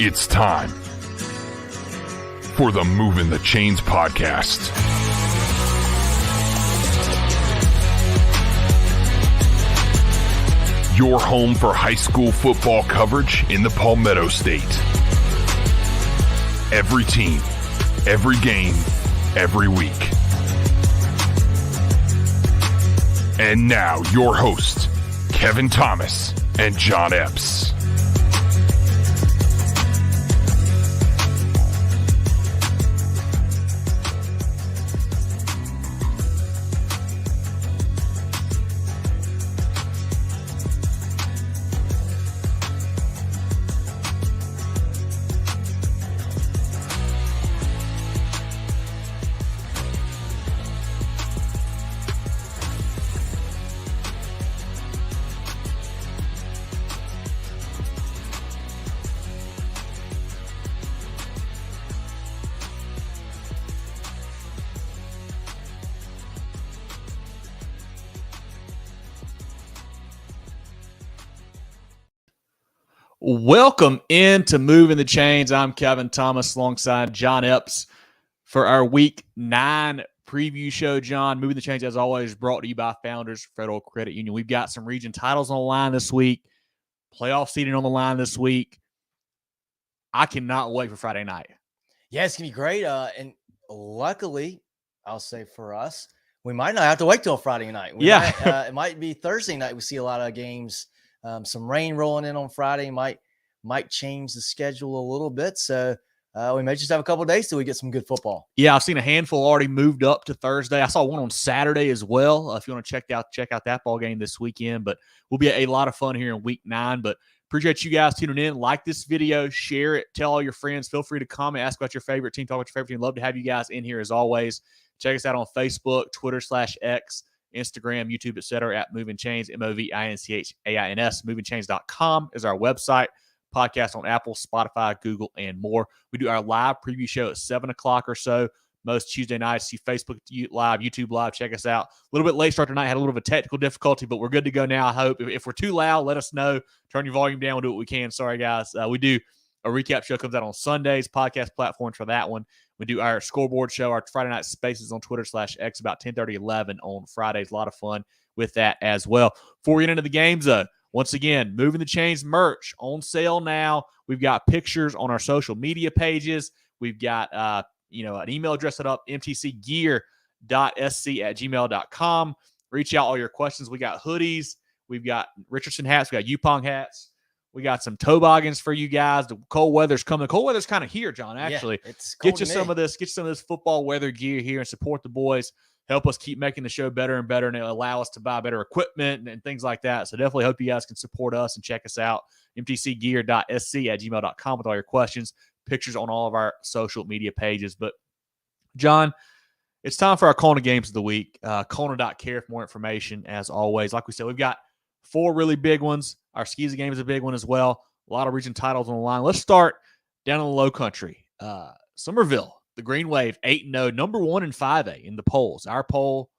It's time for the Movin The Chains podcast. Your home for high school football coverage in the Palmetto State. Every team, every game, every week. And now your hosts, Kevin Thomas and John Epps. Welcome into Movin The Chains. I'm Kevin Thomas alongside John Epps for our Week 9 preview show. John, Movin The Chains, as always, brought to you by Founders Federal Credit Union. We've got some region titles on the line this week, playoff seeding on the line this week. I cannot wait for Friday night. Yeah, it's going to be great. And luckily, I'll say for us, we might not have to wait till Friday night. It might be Thursday night. We see a lot of games. Some rain rolling in on Friday might change the schedule a little bit. So we may just have a couple of days till we get some good football. Yeah, I've seen a handful already moved up to Thursday. I saw one on Saturday as well. If you want to check out that ball game this weekend, but we'll be a lot of fun here in Week 9. But appreciate you guys tuning in. Like this video, share it, tell all your friends. Feel free to comment, ask about your favorite team, talk about your favorite team. Love to have you guys in here as always. Check us out on Facebook, Twitter /X. Instagram, YouTube, etc. at Movin Chains, MOVINCHAINS. MovinChains.com is our website. Podcast on Apple, Spotify, Google, and more. We do our live preview show at 7 o'clock or so most Tuesday nights. See Facebook Live, YouTube Live. Check us out. A little bit late start tonight. Had a little bit of a technical difficulty, but we're good to go now, I hope. If we're too loud, let us know. Turn your volume down. We'll do what we can. Sorry, guys. We do a recap show comes out on Sundays, podcast platforms for that one. We do our scoreboard show, our Friday night spaces on Twitter /X about 10:30, 11 on Fridays. A lot of fun with that as well. Before we get into the games, once again, Movin The Chains merch on sale now. We've got pictures on our social media pages. We've got an email address set up, mtcgear.sc@gmail.com. Reach out all your questions. We got hoodies. We've got Richardson hats. We got Yupong hats. We got some toboggans for you guys. The cold weather's coming. The cold weather's kind of here, John, actually. Yeah, it's cold. Get you some of this football weather gear here and support the boys. Help us keep making the show better and better, and it'll allow us to buy better equipment and things like that. So definitely hope you guys can support us and check us out. mtcgear.sc@gmail.com with all your questions, pictures on all of our social media pages. But, John, it's time for our CONA games of the week. CONA.care for more information, as always. Like we said, we've got 4 really big ones. Our SCISA game is a big one as well. A lot of region titles on the line. Let's start down in the low country. Summerville, the Green Wave, 8-0, number 1 in 5A in the polls. Our poll,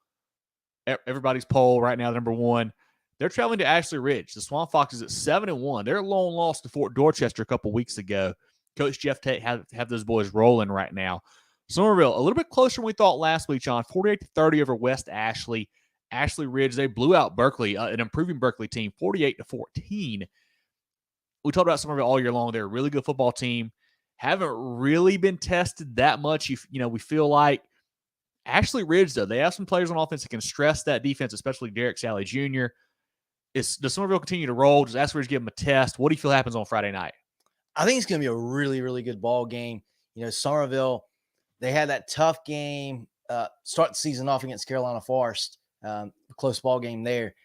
everybody's poll right now, number 1. They're traveling to Ashley Ridge. The Swamp Foxes at 7-1. Their lone loss to Fort Dorchester a couple weeks ago. Coach Jeff Tate have those boys rolling right now. Summerville, a little bit closer than we thought last week, John. 48-30 over West Ashley. Ashley Ridge, they blew out Berkeley, an improving Berkeley team, 48-14. We talked about Summerville all year long. They're a really good football team. Haven't really been tested that much. We feel like Ashley Ridge, though, they have some players on offense that can stress that defense, especially Derek Sally Jr. Does Summerville continue to roll? Does Ashley Ridge give them a test? What do you feel happens on Friday night? I think it's going to be a really, really good ball game. Summerville, they had that tough game, start the season off against Carolina Forest. Close ball game there.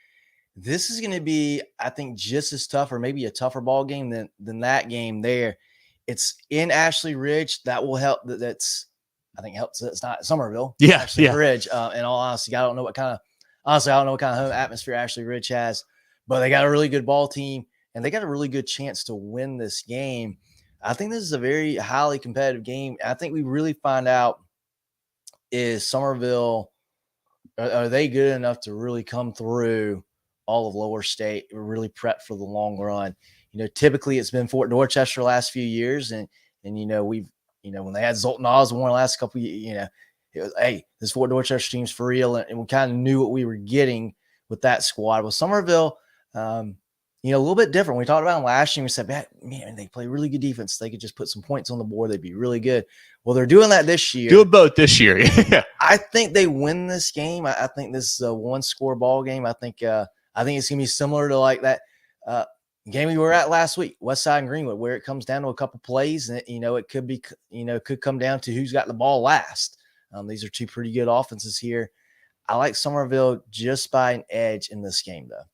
This is going to be, I think, just as tough or maybe a tougher ball game than that game there. It's in Ashley Ridge. That will help. That's, I think, helps. It's not Summerville. Yeah. Ashley Ridge. In all honesty, I don't know what kind of home atmosphere Ashley Ridge has, but they got a really good ball team and they got a really good chance to win this game. I think this is a very highly competitive game. I think we really find out is Summerville, are they good enough to really come through all of Lower State, really prep for the long run? typically it's been Fort Dorchester the last few years. And we've, when they had Zoltan Osborne the last couple of years, it was, hey, this Fort Dorchester team's for real. And we kind of knew what we were getting with that squad. Well, Summerville, a little bit different. We talked about them last year. We said, man, they play really good defense. They could just put some points on the board. They'd be really good. Well, they're doing that this year. Doing both this year. Yeah. I think they win this game. I think this is a one-score ball game. I think it's going to be similar to like that game we were at last week, Westside and Greenwood, where it comes down to a couple plays, and it could be, could come down to who's got the ball last. These are two pretty good offenses here. I like Summerville just by an edge in this game, though.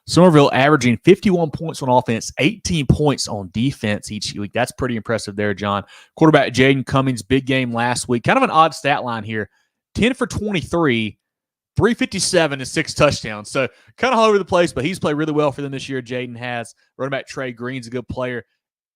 Summerville averaging 51 points on offense, 18 points on defense each week. That's pretty impressive there, John. Quarterback Jaden Cummings, big game last week. Kind of an odd stat line here. 10 for 23, 357 and 6 touchdowns. So kind of all over the place, but he's played really well for them this year. Jaden has. Running back Trey Green's a good player.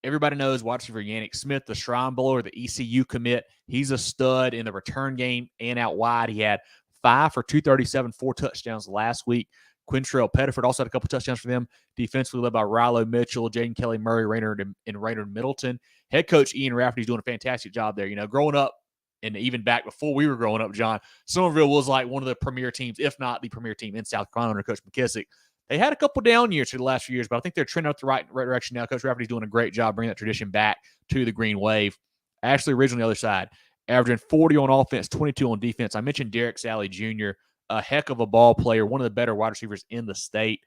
Everybody knows watching for Yannick Smith, the Shrine Blower, the ECU commit. He's a stud in the return game and out wide. He had 5 for 237, 4 touchdowns last week. Quintrell Pettiford also had a couple touchdowns for them. Defensively led by Rilo Mitchell, Jaden Kelly Murray, Raynard Middleton. Head coach Ian Rafferty's doing a fantastic job there. Growing up and even back before we were growing up, John, Summerville was like one of the premier teams, if not the premier team in South Carolina under Coach McKissick. They had a couple down years for the last few years, but I think they're trending up the right direction now. Coach Rafferty's doing a great job bringing that tradition back to the Green Wave. Ashley Ridge on the other side, averaging 40 on offense, 22 on defense. I mentioned Derek Sally Jr., a heck of a ball player, one of the better wide receivers in the state.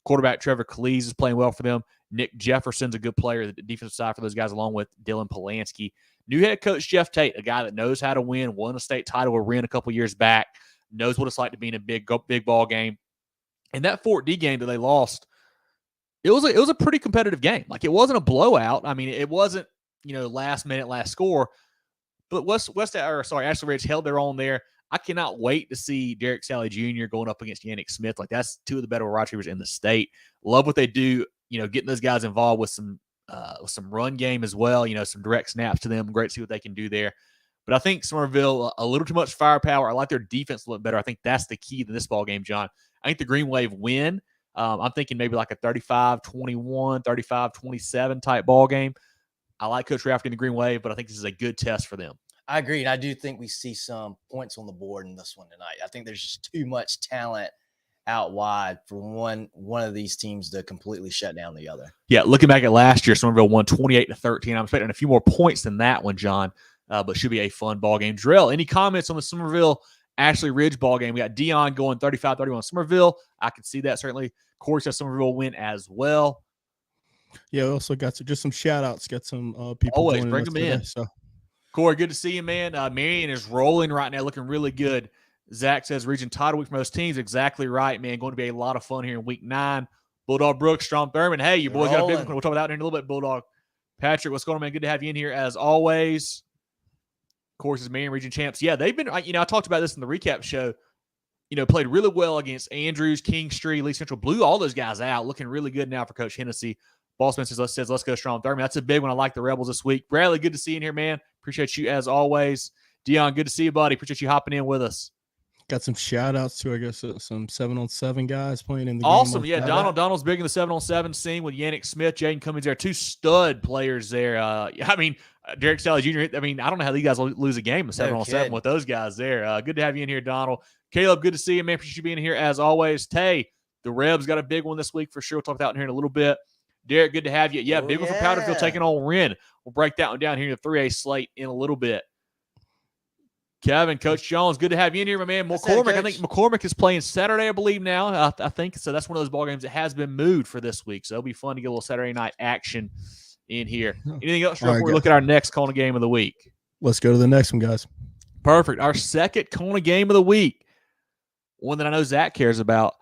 Quarterback Trevor Cleese is playing well for them. Nick Jefferson's a good player, the defensive side for those guys, along with Dylan Polanski. New head coach Jeff Tate, a guy that knows how to win, won a state title with Wren a couple years back, knows what it's like to be in a big ball game. And that Fort D game that they lost, it was a pretty competitive game. Like, it wasn't a blowout. I mean, it wasn't, last minute, last score. But Ashley Ridge held their own there. I cannot wait to see Derek Sally Jr. going up against Yannick Smith. Like, that's two of the better wide receivers in the state. Love what they do, getting those guys involved with some run game as well, some direct snaps to them. Great to see what they can do there. But I think Summerville, a little too much firepower. I like their defense a little better. I think that's the key to this ball game, John. I think the Green Wave win. I'm thinking maybe like a 35-21, 35-27 type ball game. I like Coach Rafferty in the Green Wave, but I think this is a good test for them. I agree, and I do think we see some points on the board in this one tonight. I think there's just too much talent out wide for one of these teams to completely shut down the other. Yeah, looking back at last year, Summerville won 28-13. I'm expecting a few more points than that one, John, but should be a fun ball game. Drell, any comments on the Summerville Ashley Ridge ball game? We got Dion going 35-31 Summerville. I can see that certainly. Corey says Summerville win as well. Yeah, we also got just some shout outs. Got some people. Always bring them in. Today, so. Corey, good to see you, man. Marion is rolling right now, looking really good. Zach says region title week for most teams. Exactly right, man. Going to be a lot of fun here in week 9. Bulldog Brooks, Strom Thurman. Hey, you boys got a big one. We'll talk about that in a little bit, Bulldog. Patrick, what's going on, man? Good to have you in here as always. Of course, is Marion region champs. Yeah, they've been, I talked about this in the recap show. Played really well against Andrews, Kingstree, Lee Central. Blew all those guys out. Looking really good now for Coach Hennessy. Ballsman says, let's go Strom Thurman. That's a big one. I like the Rebels this week. Bradley, good to see you in here, man. Appreciate you as always. Dion, good to see you, buddy. Appreciate you hopping in with us. Got some shout outs to, I guess, some 7-on-7 guys playing in the awesome. game. Yeah, Donald's big in the 7-on-7 scene with Yannick Smith, Jaden Cummings there. 2 stud players there. Derek Sally Jr., I don't know how these guys lose a game in 7-on-7 with those guys there. Good to have you in here, Donald. Caleb, good to see you, man. Appreciate you being here as always. Tay, the Rebs got a big one this week for sure. We'll talk about it here in a little bit. Derek, good to have you. Yeah, big one for Powderfield taking on Wren. We'll break that one down here in the 3A slate in a little bit. Kevin, Coach Jones, good to have you in here, my man. McCormick, I think McCormick is playing Saturday, I believe now. I think so. That's one of those ball games that has been moved for this week, so it'll be fun to get a little Saturday night action in here. Anything else before we look at our next CONA game of the week? Let's go to the next one, guys. Perfect. Our second CONA game of the week, one that I know Zach cares about.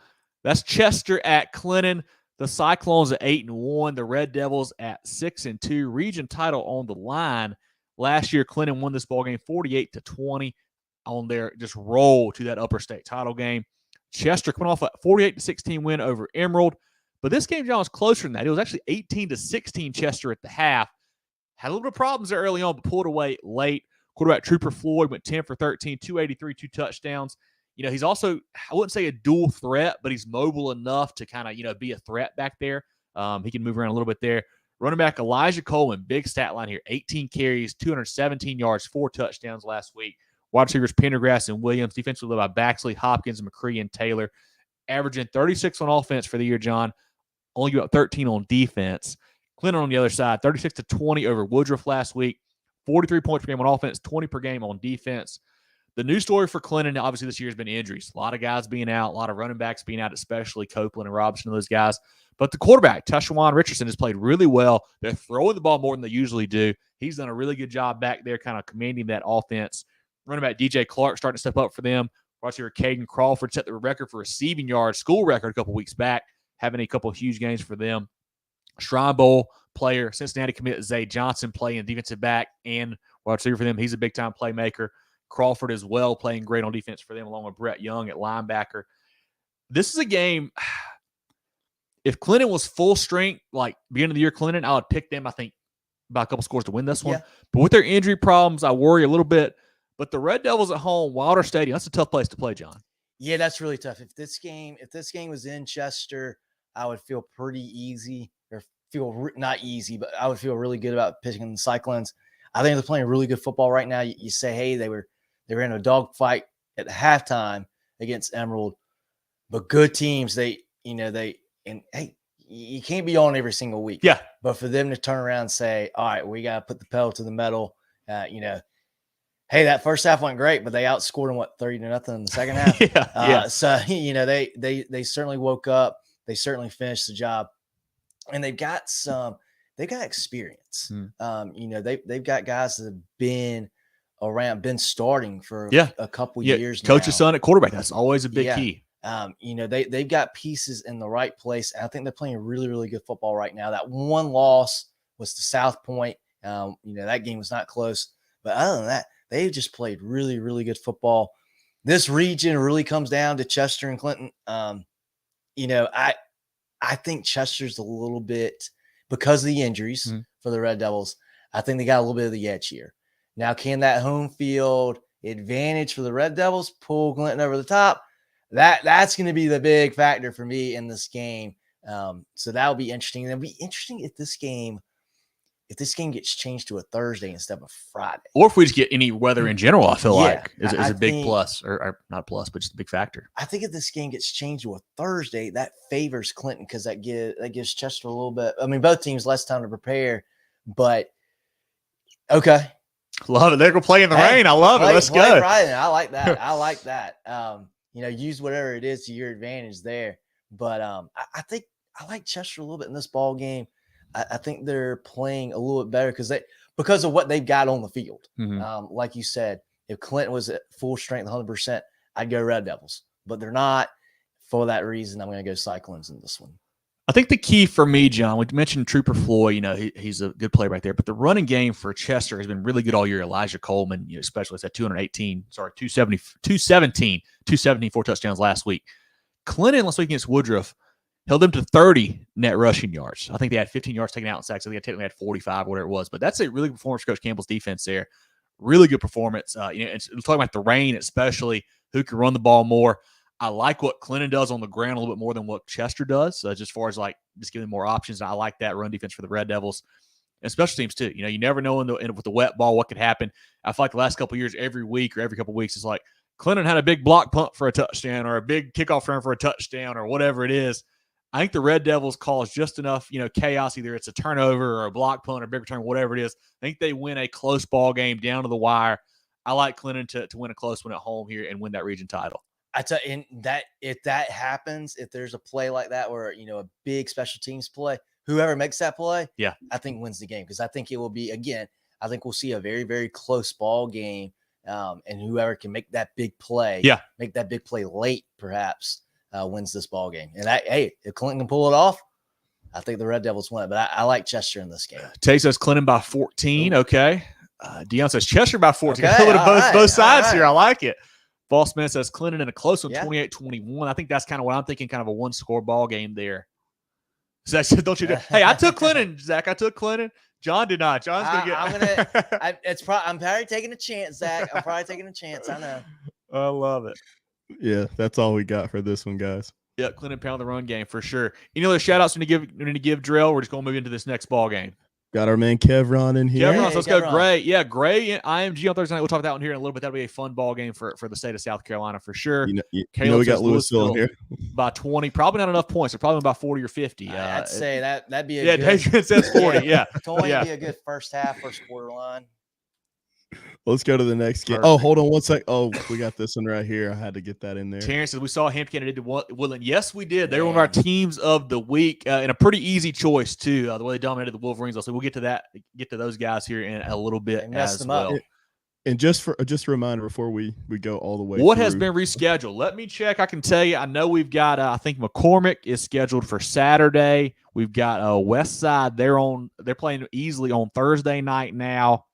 That's Chester at Clinton. The Cyclones at 8-1. The Red Devils at 6-2. Region title on the line. Last year, Clinton won this ball game 48-20 on their just roll to that upper state title game. Chester coming off a 48-16 win over Emerald. But this game, John, was closer than that. It was actually 18-16 Chester at the half. Had a little bit of problems there early on, but pulled away late. Quarterback Trooper Floyd went 10 for 13, 283, 2 touchdowns. He's also, I wouldn't say a dual threat, but he's mobile enough to kind of, be a threat back there. He can move around a little bit there. Running back Elijah Coleman, big stat line here, 18 carries, 217 yards, 4 touchdowns last week. Wide receivers Pendergrass and Williams, defensively led by Baxley, Hopkins, McCree, and Taylor. Averaging 36 on offense for the year, John. Only about 13 on defense. Clinton on the other side, 36-20 over Woodruff last week. 43 points per game on offense, 20 per game on defense. The new story for Clinton, obviously, this year has been injuries. A lot of guys being out, a lot of running backs being out, especially Copeland and Robinson, those guys. But the quarterback, Teshawan Richardson, has played really well. They're throwing the ball more than they usually do. He's done a really good job back there, kind of commanding that offense. Running back DJ Clark starting to step up for them. Wide receiver Caden Crawford set the record for receiving yards, school record a couple weeks back, having a couple of huge games for them. Shrine Bowl player, Cincinnati commit Zay Johnson playing defensive back and wide receiver for them. He's a big-time playmaker. Crawford as well, playing great on defense for them, along with Brett Young at linebacker. This is a game, if Clinton was full strength, like beginning of the year Clinton, I would pick them, I think, by a couple scores to win this one. But with their injury problems, I worry a little bit. But the Red Devils at home, Wilder Stadium, that's a tough place to play, John. Yeah, that's really tough. If this game was in Chester, I would feel pretty easy, or not easy, but I would feel really good about picking the Cyclones. I think they're playing really good football right now. You say, hey, they were in a dogfight at halftime against Emerald, but good teams. And hey, you can't be on every single week. Yeah. But for them to turn around and say, all right, we got to put the pedal to the metal, hey, that first half went great, but they outscored them 30-0 in the second half. So they certainly woke up. They certainly finished the job, and they've got experience. They've got guys that have been around, been starting for a couple years now. Coach's son at quarterback. That's always a big key. They've got pieces in the right place. And I think they're playing really, really good football right now. That one loss was to South Pointe. That game was not close, but other than that, they've just played really, really good football. This region really comes down to Chester and Clinton. I think Chester's a little bit, because of the injuries for the Red Devils, I think they got a little bit of the edge here. Now, can that home field advantage for the Red Devils pull Clinton over the top? That's going to be the big factor for me in this game. So that'll be interesting. And it'll be interesting if this game gets changed to a Thursday instead of a Friday. Or if we just get any weather in general, I feel like is a big plus, or not plus, but just a big factor. I think if this game gets changed to a Thursday, that favors Clinton, because that gives Chester a little bit. I mean, both teams less time to prepare, but okay. Love it. They're going to play in the rain. I love it. Let's go. Right. I like that. I like that. Use whatever it is to your advantage there. But I think I like Chester a little bit in this ball game. I think they're playing a little bit better because of what they've got on the field. Like you said, if Clinton was at full strength, 100%, I'd go Red Devils. But they're not. For that reason, I'm going to go Cyclones in this one. I think the key for me, John, we mentioned Trooper Floyd. He's a good player right there. But the running game for Chester has been really good all year. Elijah Coleman, especially, it's at 217, 4 touchdowns last week. Clinton last week against Woodruff held them to 30 net rushing yards. I think they had 15 yards taken out in sacks. I think they technically had 45, whatever it was. But that's a really good performance for Coach Campbell's defense there. Really good performance. It's talking about the rain, especially, who can run the ball more. I like what Clinton does on the ground a little bit more than what Chester does. So just as far as just giving more options, I like that run defense for the Red Devils. And special teams too. You never know with the wet ball what could happen. I feel like the last couple of years, every week or every couple of weeks, it's like Clinton had a big block punt for a touchdown or a big kickoff run for a touchdown or whatever it is. I think the Red Devils cause just enough, chaos. Either it's a turnover or a block punt or big return, whatever it is. I think they win a close ball game down to the wire. I like Clinton to win a close one at home here and win that region title. I tell you, if that happens, if there's a play like that where a big special teams play, whoever makes that play, I think wins the game, because I think it will be, again, I think we'll see a very, very close ball game, and whoever can make that big play, make that big play late, perhaps, wins this ball game. And if Clinton can pull it off, I think the Red Devils win it. But I like Chester in this game. Tay says Clinton by 14. Okay. Dion says Chester by 14. Okay, A little both sides here. I like it. Boss Man says Clinton in a close one, 28-21. I think that's kind of what I'm thinking, kind of a one-score ball game there. Zach said, don't you do Hey, I took Clinton, Zach. I took Clinton. John did not. John's going to get I'm probably taking a chance, Zach. I'm probably taking a chance. I know. I love it. Yeah, that's all we got for this one, guys. Yeah, Clinton pound the run game for sure. Any other shout outs we need to give Drill? We're just going to move into this next ball game. Got our man Kevron in here. Kevron, Hey, let's go. Kevron. Gray. Yeah, Gray and IMG on Thursday night. We'll talk about that one here in a little bit. That'll be a fun ball game for the state of South Carolina for sure. You Caleb know we got says Louisville in here. by 20. Probably not enough points. They're probably about 40 or 50. I'd say that'd be a good. David says 40. Yeah. 20 Yeah. would be a good first half, first quarter line. Let's go to the next game. Perfect. Oh, hold on one sec. Oh, we got this one right here. I had to get that in there. Terrence says we saw Hampton County did Woodland. Yes, we did. They were one of our teams of the week and a pretty easy choice too. The way they dominated the Wolverines. So we'll get to that. Get to those guys here in a little bit They messed as them well. up. And just a reminder before we go all the way. What has through. been rescheduled? Let me check. I can tell you. I know we've got. I think McCormick is scheduled for Saturday. We've got West Side. They're playing easily on Thursday night now.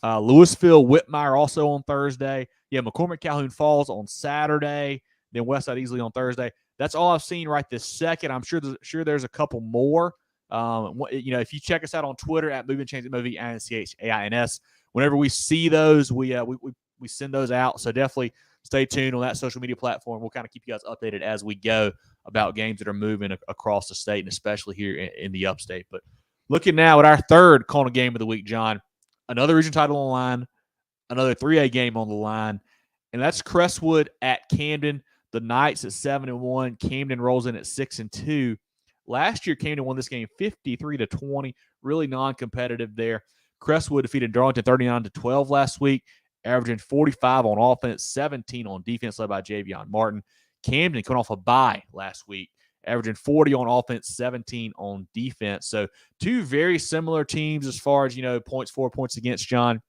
Louisville, Whitmire also on Thursday. Yeah, McCormick, Calhoun Falls on Saturday. Then Westside easily on Thursday. That's all I've seen right this second. I'm sure there's a couple more. If you check us out on Twitter at Movin The Chains, MOVINCHAINS. Whenever we see those, we send those out. So definitely stay tuned on that social media platform. We'll kind of keep you guys updated as we go about games that are moving across the state and especially here in the upstate. But looking now at our third CONA game of the week, John. Another region title on the line, another 3A game on the line, and that's Crestwood at Camden. The Knights at 7-1. Camden rolls in at 6-2. Last year, Camden won this game 53-20. Really non-competitive there. Crestwood defeated Darlington 39-12 last week, averaging 45 on offense, 17 on defense, led by Javion Martin. Camden coming off a bye last week, averaging 40 on offense, 17 on defense. So two very similar teams as far as, points for, points against, John.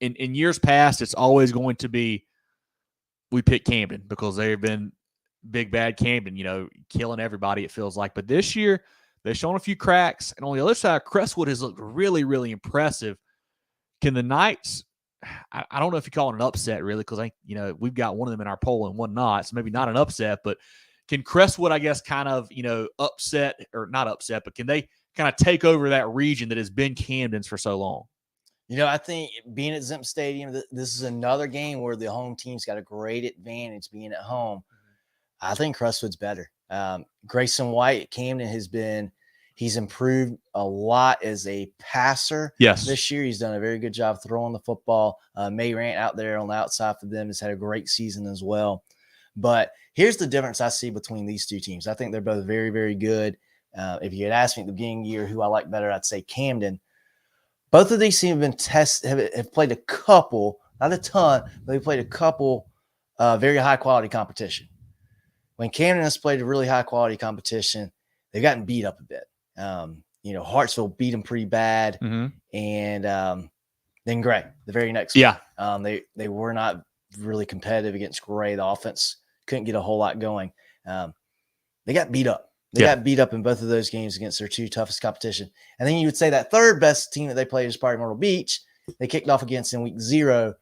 In years past, it's always going to be we pick Camden because they've been big, bad Camden, killing everybody, it feels like. But this year, they've shown a few cracks. And on the other side, Crestwood has looked really, really impressive. Can the Knights – I don't know if you call it an upset, really, because we've got one of them in our poll and one not. So maybe not an upset, but – can Crestwood, I guess, kind of, upset or not upset, but can they kind of take over that region that has been Camden's for so long? I think being at Zimp Stadium, this is another game where the home team's got a great advantage being at home. I think Crestwood's better. Grayson White at Camden he's improved a lot as a passer. Yes. This year he's done a very good job throwing the football. May Rant out there on the outside for them has had a great season as well. But here's the difference I see between these two teams. I think they're both very, very good. If you had asked me at the beginning of the year who I like better, I'd say Camden. Both of these teams have played a couple, not a ton, but they played a couple very high-quality competition. When Camden has played a really high-quality competition, they've gotten beat up a bit. Hartsville beat them pretty bad. Mm-hmm. And then Gray, the very next one. They were not really competitive against Gray. The offense couldn't get a whole lot going. They got beat up. They got beat up in both of those games against their two toughest competition. And then you would say that third best team that they played is probably Myrtle Beach. They kicked off against in week 0,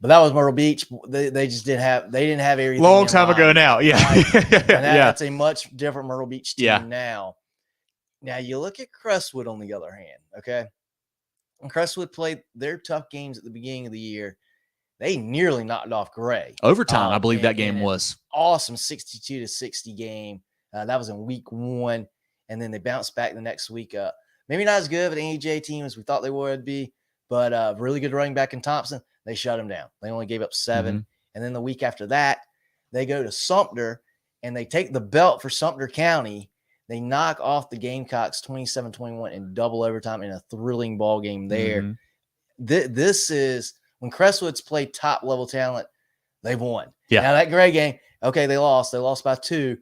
but that was Myrtle Beach. They just didn't have everything. Long time ago now. Yeah. Right? And that's a much different Myrtle Beach team now. Now you look at Crestwood on the other hand. Okay. When Crestwood played their tough games at the beginning of the year, they nearly knocked off Gray. Overtime, I believe that game was. Awesome 62-60 game. That was in week 1. And then they bounced back the next week up. Maybe not as good of an AJ team as we thought they would be, but really good running back in Thompson. They shut them down. They only gave up 7. Mm-hmm. And then the week after that, they go to Sumter and they take the belt for Sumter County. They knock off the Gamecocks 27-21 in double overtime in a thrilling ball game there. Mm-hmm. This is when Crestwood's played top level talent, they've won. Yeah. Now that Gray game, okay, they lost. They lost by 2.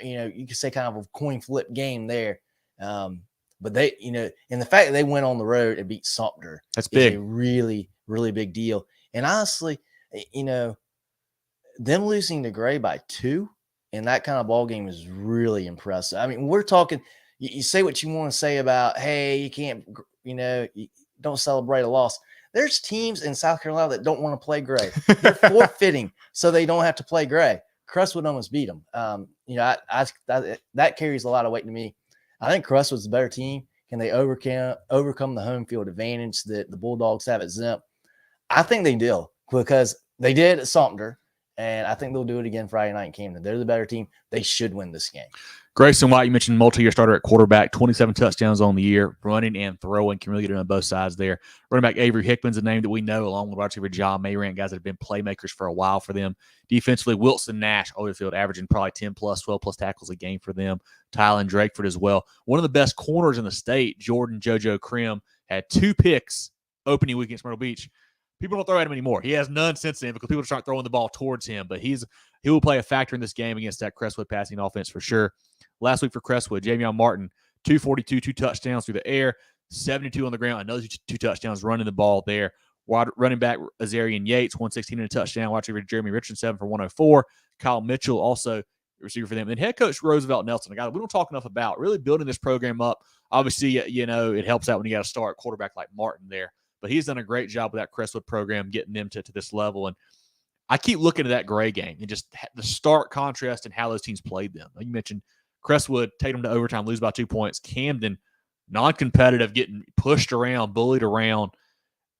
You could say kind of a coin flip game there. But they, and the fact that they went on the road and beat Sumter, that's big. A really, really big deal. And honestly, them losing to Gray by 2 in that kind of ball game is really impressive. I mean, we're talking, you say what you want to say about, hey, you can't, you don't celebrate a loss. There's teams in South Carolina that don't want to play Gray. They're forfeiting so they don't have to play Gray. Crestwood almost beat them. That carries a lot of weight to me. I think Crestwood's the better team. Can they overcome the home field advantage that the Bulldogs have at Zimp? I think they do because they did at Sumter. And I think they'll do it again Friday night in Camden. They're the better team. They should win this game. Grayson White, you mentioned multi-year starter at quarterback, 27 touchdowns on the year, running and throwing, can really get it on both sides there. Running back Avery Hickman's a name that we know, along with wide receiver John Mayrant, guys that have been playmakers for a while for them. Defensively, Wilson Nash, Oldfield, averaging probably 10-plus, 12-plus tackles a game for them. Tylen Drakeford as well. One of the best corners in the state, Jordan JoJo Krim, had 2 picks opening week against Myrtle Beach. People don't throw at him anymore. He has none since then because people start throwing the ball towards him. But he will play a factor in this game against that Crestwood passing offense for sure. Last week for Crestwood, Javion Martin, 242, 2 touchdowns through the air, 72 on the ground, another 2 touchdowns running the ball there. Running back Azarian Yates, 116 and a touchdown. Wide receiver Jeremy Richardson, 7 for 104. Kyle Mitchell, also receiver for them. And head coach Roosevelt Nelson, a guy that we don't talk enough about, really building this program up. Obviously, it helps out when you got to start quarterback like Martin there. But he's done a great job with that Crestwood program, getting them to this level. And I keep looking at that Gray game and just the stark contrast in how those teams played them. You mentioned Crestwood, take them to overtime, lose by 2 points. Camden, non-competitive, getting pushed around, bullied around.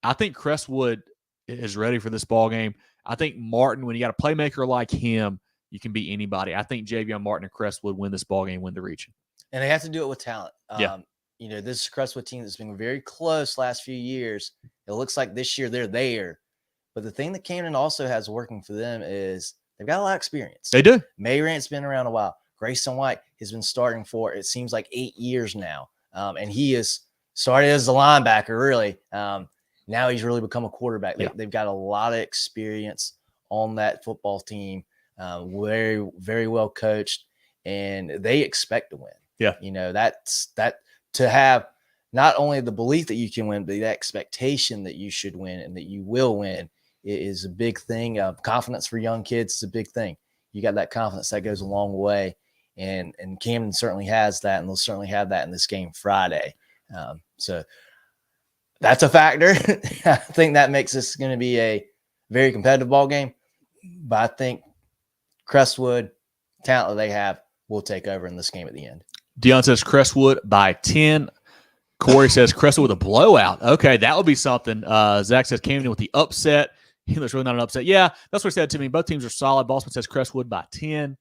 I think Crestwood is ready for this ball game. I think Martin, when you got a playmaker like him, you can beat anybody. I think Javion Martin and Crestwood win this ball game, win the region. And they have to do it with talent. Yeah. This Crestwood team that's been very close last few years. It looks like this year they're there. But the thing that Camden also has working for them is they've got a lot of experience. They do. Mayrant's been around a while. Grayson White has been starting for, it seems like 8 years now. And he is started as a linebacker, really. Now he's really become a quarterback. Yeah. They've got a lot of experience on that football team. Very, very well coached. And they expect to win. Yeah. That's to have not only the belief that you can win, but the expectation that you should win and that you will win is a big thing. Confidence for young kids is a big thing. You got that confidence that goes a long way. And Camden certainly has that, and they'll certainly have that in this game Friday. So that's a factor. I think that makes this going to be a very competitive ball game. But I think Crestwood, talent that they have, will take over in this game at the end. Dion says Crestwood by 10. Corey says Crestwood with a blowout. Okay, that would be something. Zach says Camden with the upset. There's really not an upset. Yeah, that's what he said to me. Both teams are solid. Bossman says Crestwood by 10.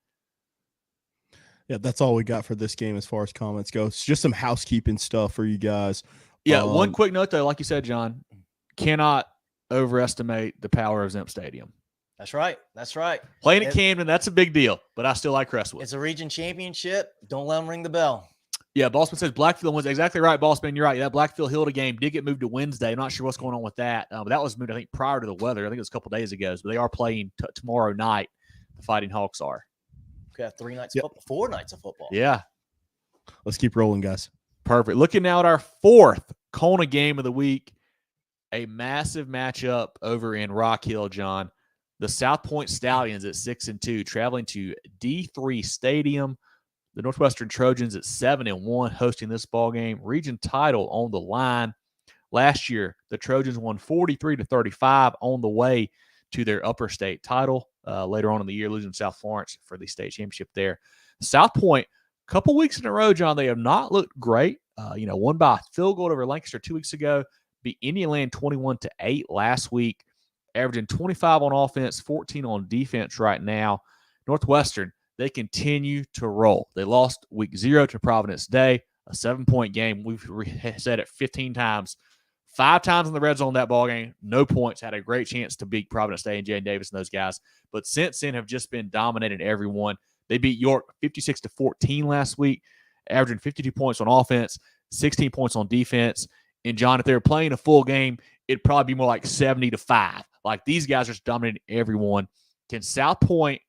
Yeah, that's all we got for this game as far as comments go. It's just some housekeeping stuff for you guys. Yeah, one quick note, though, like you said, John, cannot overestimate the power of Zemp Stadium. That's right. That's right. Playing at Camden, that's a big deal, but I still like Crestwood. It's a region championship. Don't let them ring the bell. Yeah, Bossman says Blackfield wins. Exactly right, Bossman. You're right. That Blackfield Hilda game did get moved to Wednesday. I'm not sure what's going on with that, but that was moved, I think, prior to the weather. I think it was a couple days ago. So they are playing tomorrow night. The Fighting Hawks are. We got 3 nights of football, 4 nights of football. Yeah. Let's keep rolling, guys. Perfect. Looking now at our 4th CONA game of the week, a massive matchup over in Rock Hill, John. The South Pointe Stallions at 6-2, traveling to D3 Stadium. The Northwestern Trojans at 7-1, hosting this ball game. Region title on the line. Last year, the Trojans won 43-35 on the way to their upper state title. Later on in the year, losing to South Florence for the state championship there. South Pointe, a couple weeks in a row, John, they have not looked great. Won by a field goal over Lancaster 2 weeks ago. Beat Indian 21-8 last week. Averaging 25 on offense, 14 on defense right now. Northwestern, they continue to roll. They lost week 0 to Providence Day, a 7-point game. We've said it 15 times. 5 times in the red zone that ball game, no points. Had a great chance to beat Providence Day and Jane Davis and those guys. But since then have just been dominating everyone. They beat York 56-14 last week, averaging 52 points on offense, 16 points on defense. And, John, if they were playing a full game, it'd probably be more like 70-5. Like, these guys are just dominating everyone. Can South Pointe,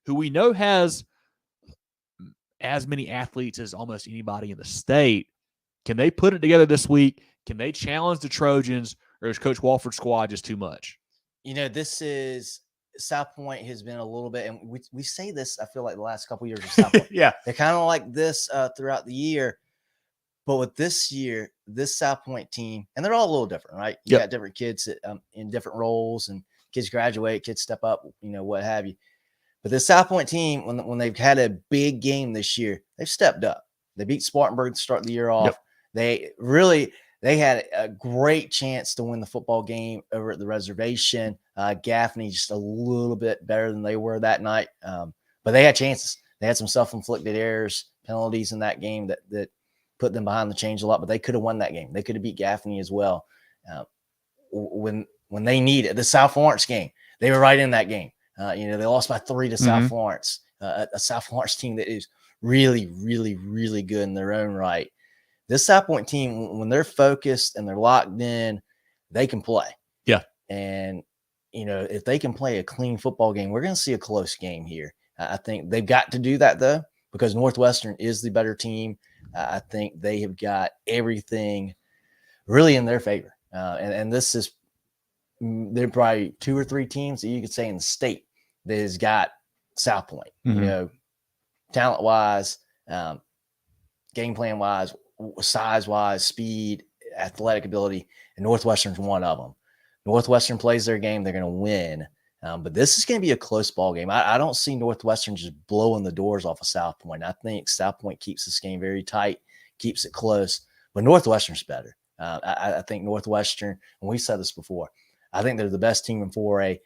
who we know has as many athletes as almost anybody in the state, can they put it together this week? Can they challenge the Trojans, or is Coach Walford's squad just too much? This is South Pointe has been a little bit, and we say this, I feel like, the last couple of years of South Pointe. Yeah. They're kind of like this throughout the year. But with this year, this South Pointe team, and they're all a little different, right? You got different kids that, in different roles, and kids graduate, kids step up, what have you. But this South Pointe team, when they've had a big game this year, they've stepped up. They beat Spartanburg to start the year off. They had a great chance to win the football game over at the reservation. Gaffney just a little bit better than they were that night. But they had chances. They had some self-inflicted errors, penalties in that game that put them behind the chains a lot, but they could have won that game. They could have beat Gaffney as well. When they needed the South Florence game, they were right in that game. They lost by 3 to South Florence, a South Florence team that is really, really, really good in their own right. This South Pointe team, when they're focused and they're locked in, they can play. Yeah. And, if they can play a clean football game, we're going to see a close game here. I think they've got to do that, though, because Northwestern is the better team. I think they have got everything really in their favor. And this is – there are probably 2 or 3 teams that you could say in the state that has got South Pointe, talent-wise, game plan-wise, size-wise, speed, athletic ability, and Northwestern's one of them. Northwestern plays their game, they're going to win. But this is going to be a close ball game. I don't see Northwestern just blowing the doors off of South Pointe. I think South Pointe keeps this game very tight, keeps it close, but Northwestern's better. I think Northwestern, and we said this before, I think they're the best team in 4A.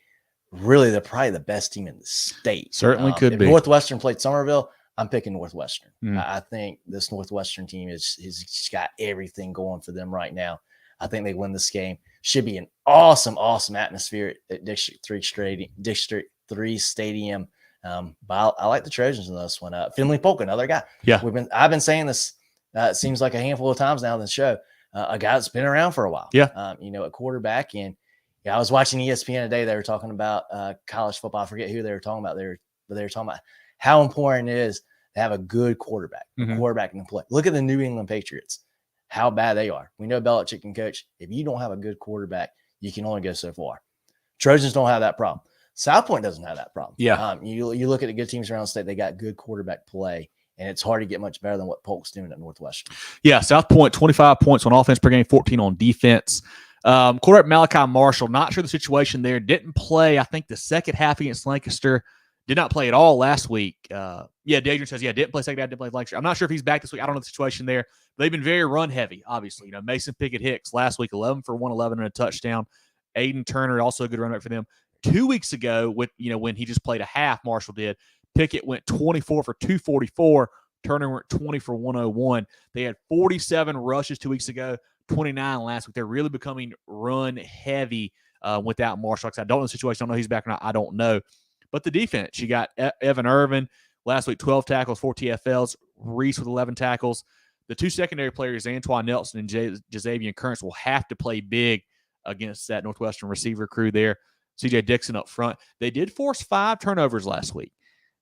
Really, they're probably the best team in the state. Certainly could be. If Northwestern played Summerville, I'm picking Northwestern. I think this Northwestern team has got everything going for them right now. I think they win this game. Should be an awesome, awesome atmosphere at District 3 Stadium. But I like the Trojans in this one. Finley Polk, another guy. Yeah. I've been saying this, it seems like a handful of times now in the show. A guy that's been around for a while. Yeah. At quarterback. And I was watching ESPN today. They were talking about college football. I forget who they were talking about. They were talking about how important it is to have a good quarterback. Quarterback can play. Look at the New England Patriots. How bad they are. We know Belichick can coach. If you don't have a good quarterback, you can only go so far. Trojans don't have that problem. South Pointe doesn't have that problem. Yeah. You look at the good teams around the state, they got good quarterback play, and it's hard to get much better than what Polk's doing at Northwestern. Yeah, South Pointe, 25 points on offense per game, 14 on defense. Quarterback Malachi Marshall, not sure the situation there. Didn't play, I think, the second half against Lancaster. Did not play at all last week. Adrian says, didn't play second half, didn't play Lancaster. I'm not sure if he's back this week. I don't know the situation there. They've been very run heavy, obviously. Mason Pickett-Hicks last week, 11 for 111 and a touchdown. Aiden Turner, also a good runner for them. 2 weeks ago, when he just played a half, Marshall did, Pickett went 24 for 244. Turner went 20 for 101. They had 47 rushes 2 weeks ago, 29 last week. They're really becoming run heavy without Marshall. I don't know the situation. I don't know if he's back or not. I don't know. But the defense, you got Evan Irvin last week, 12 tackles, 4 TFLs. Reese with 11 tackles. The 2 secondary players, Antoine Nelson and Jazavian Currents, will have to play big against that Northwestern receiver crew there. CJ Dixon up front. They did force 5 turnovers last week.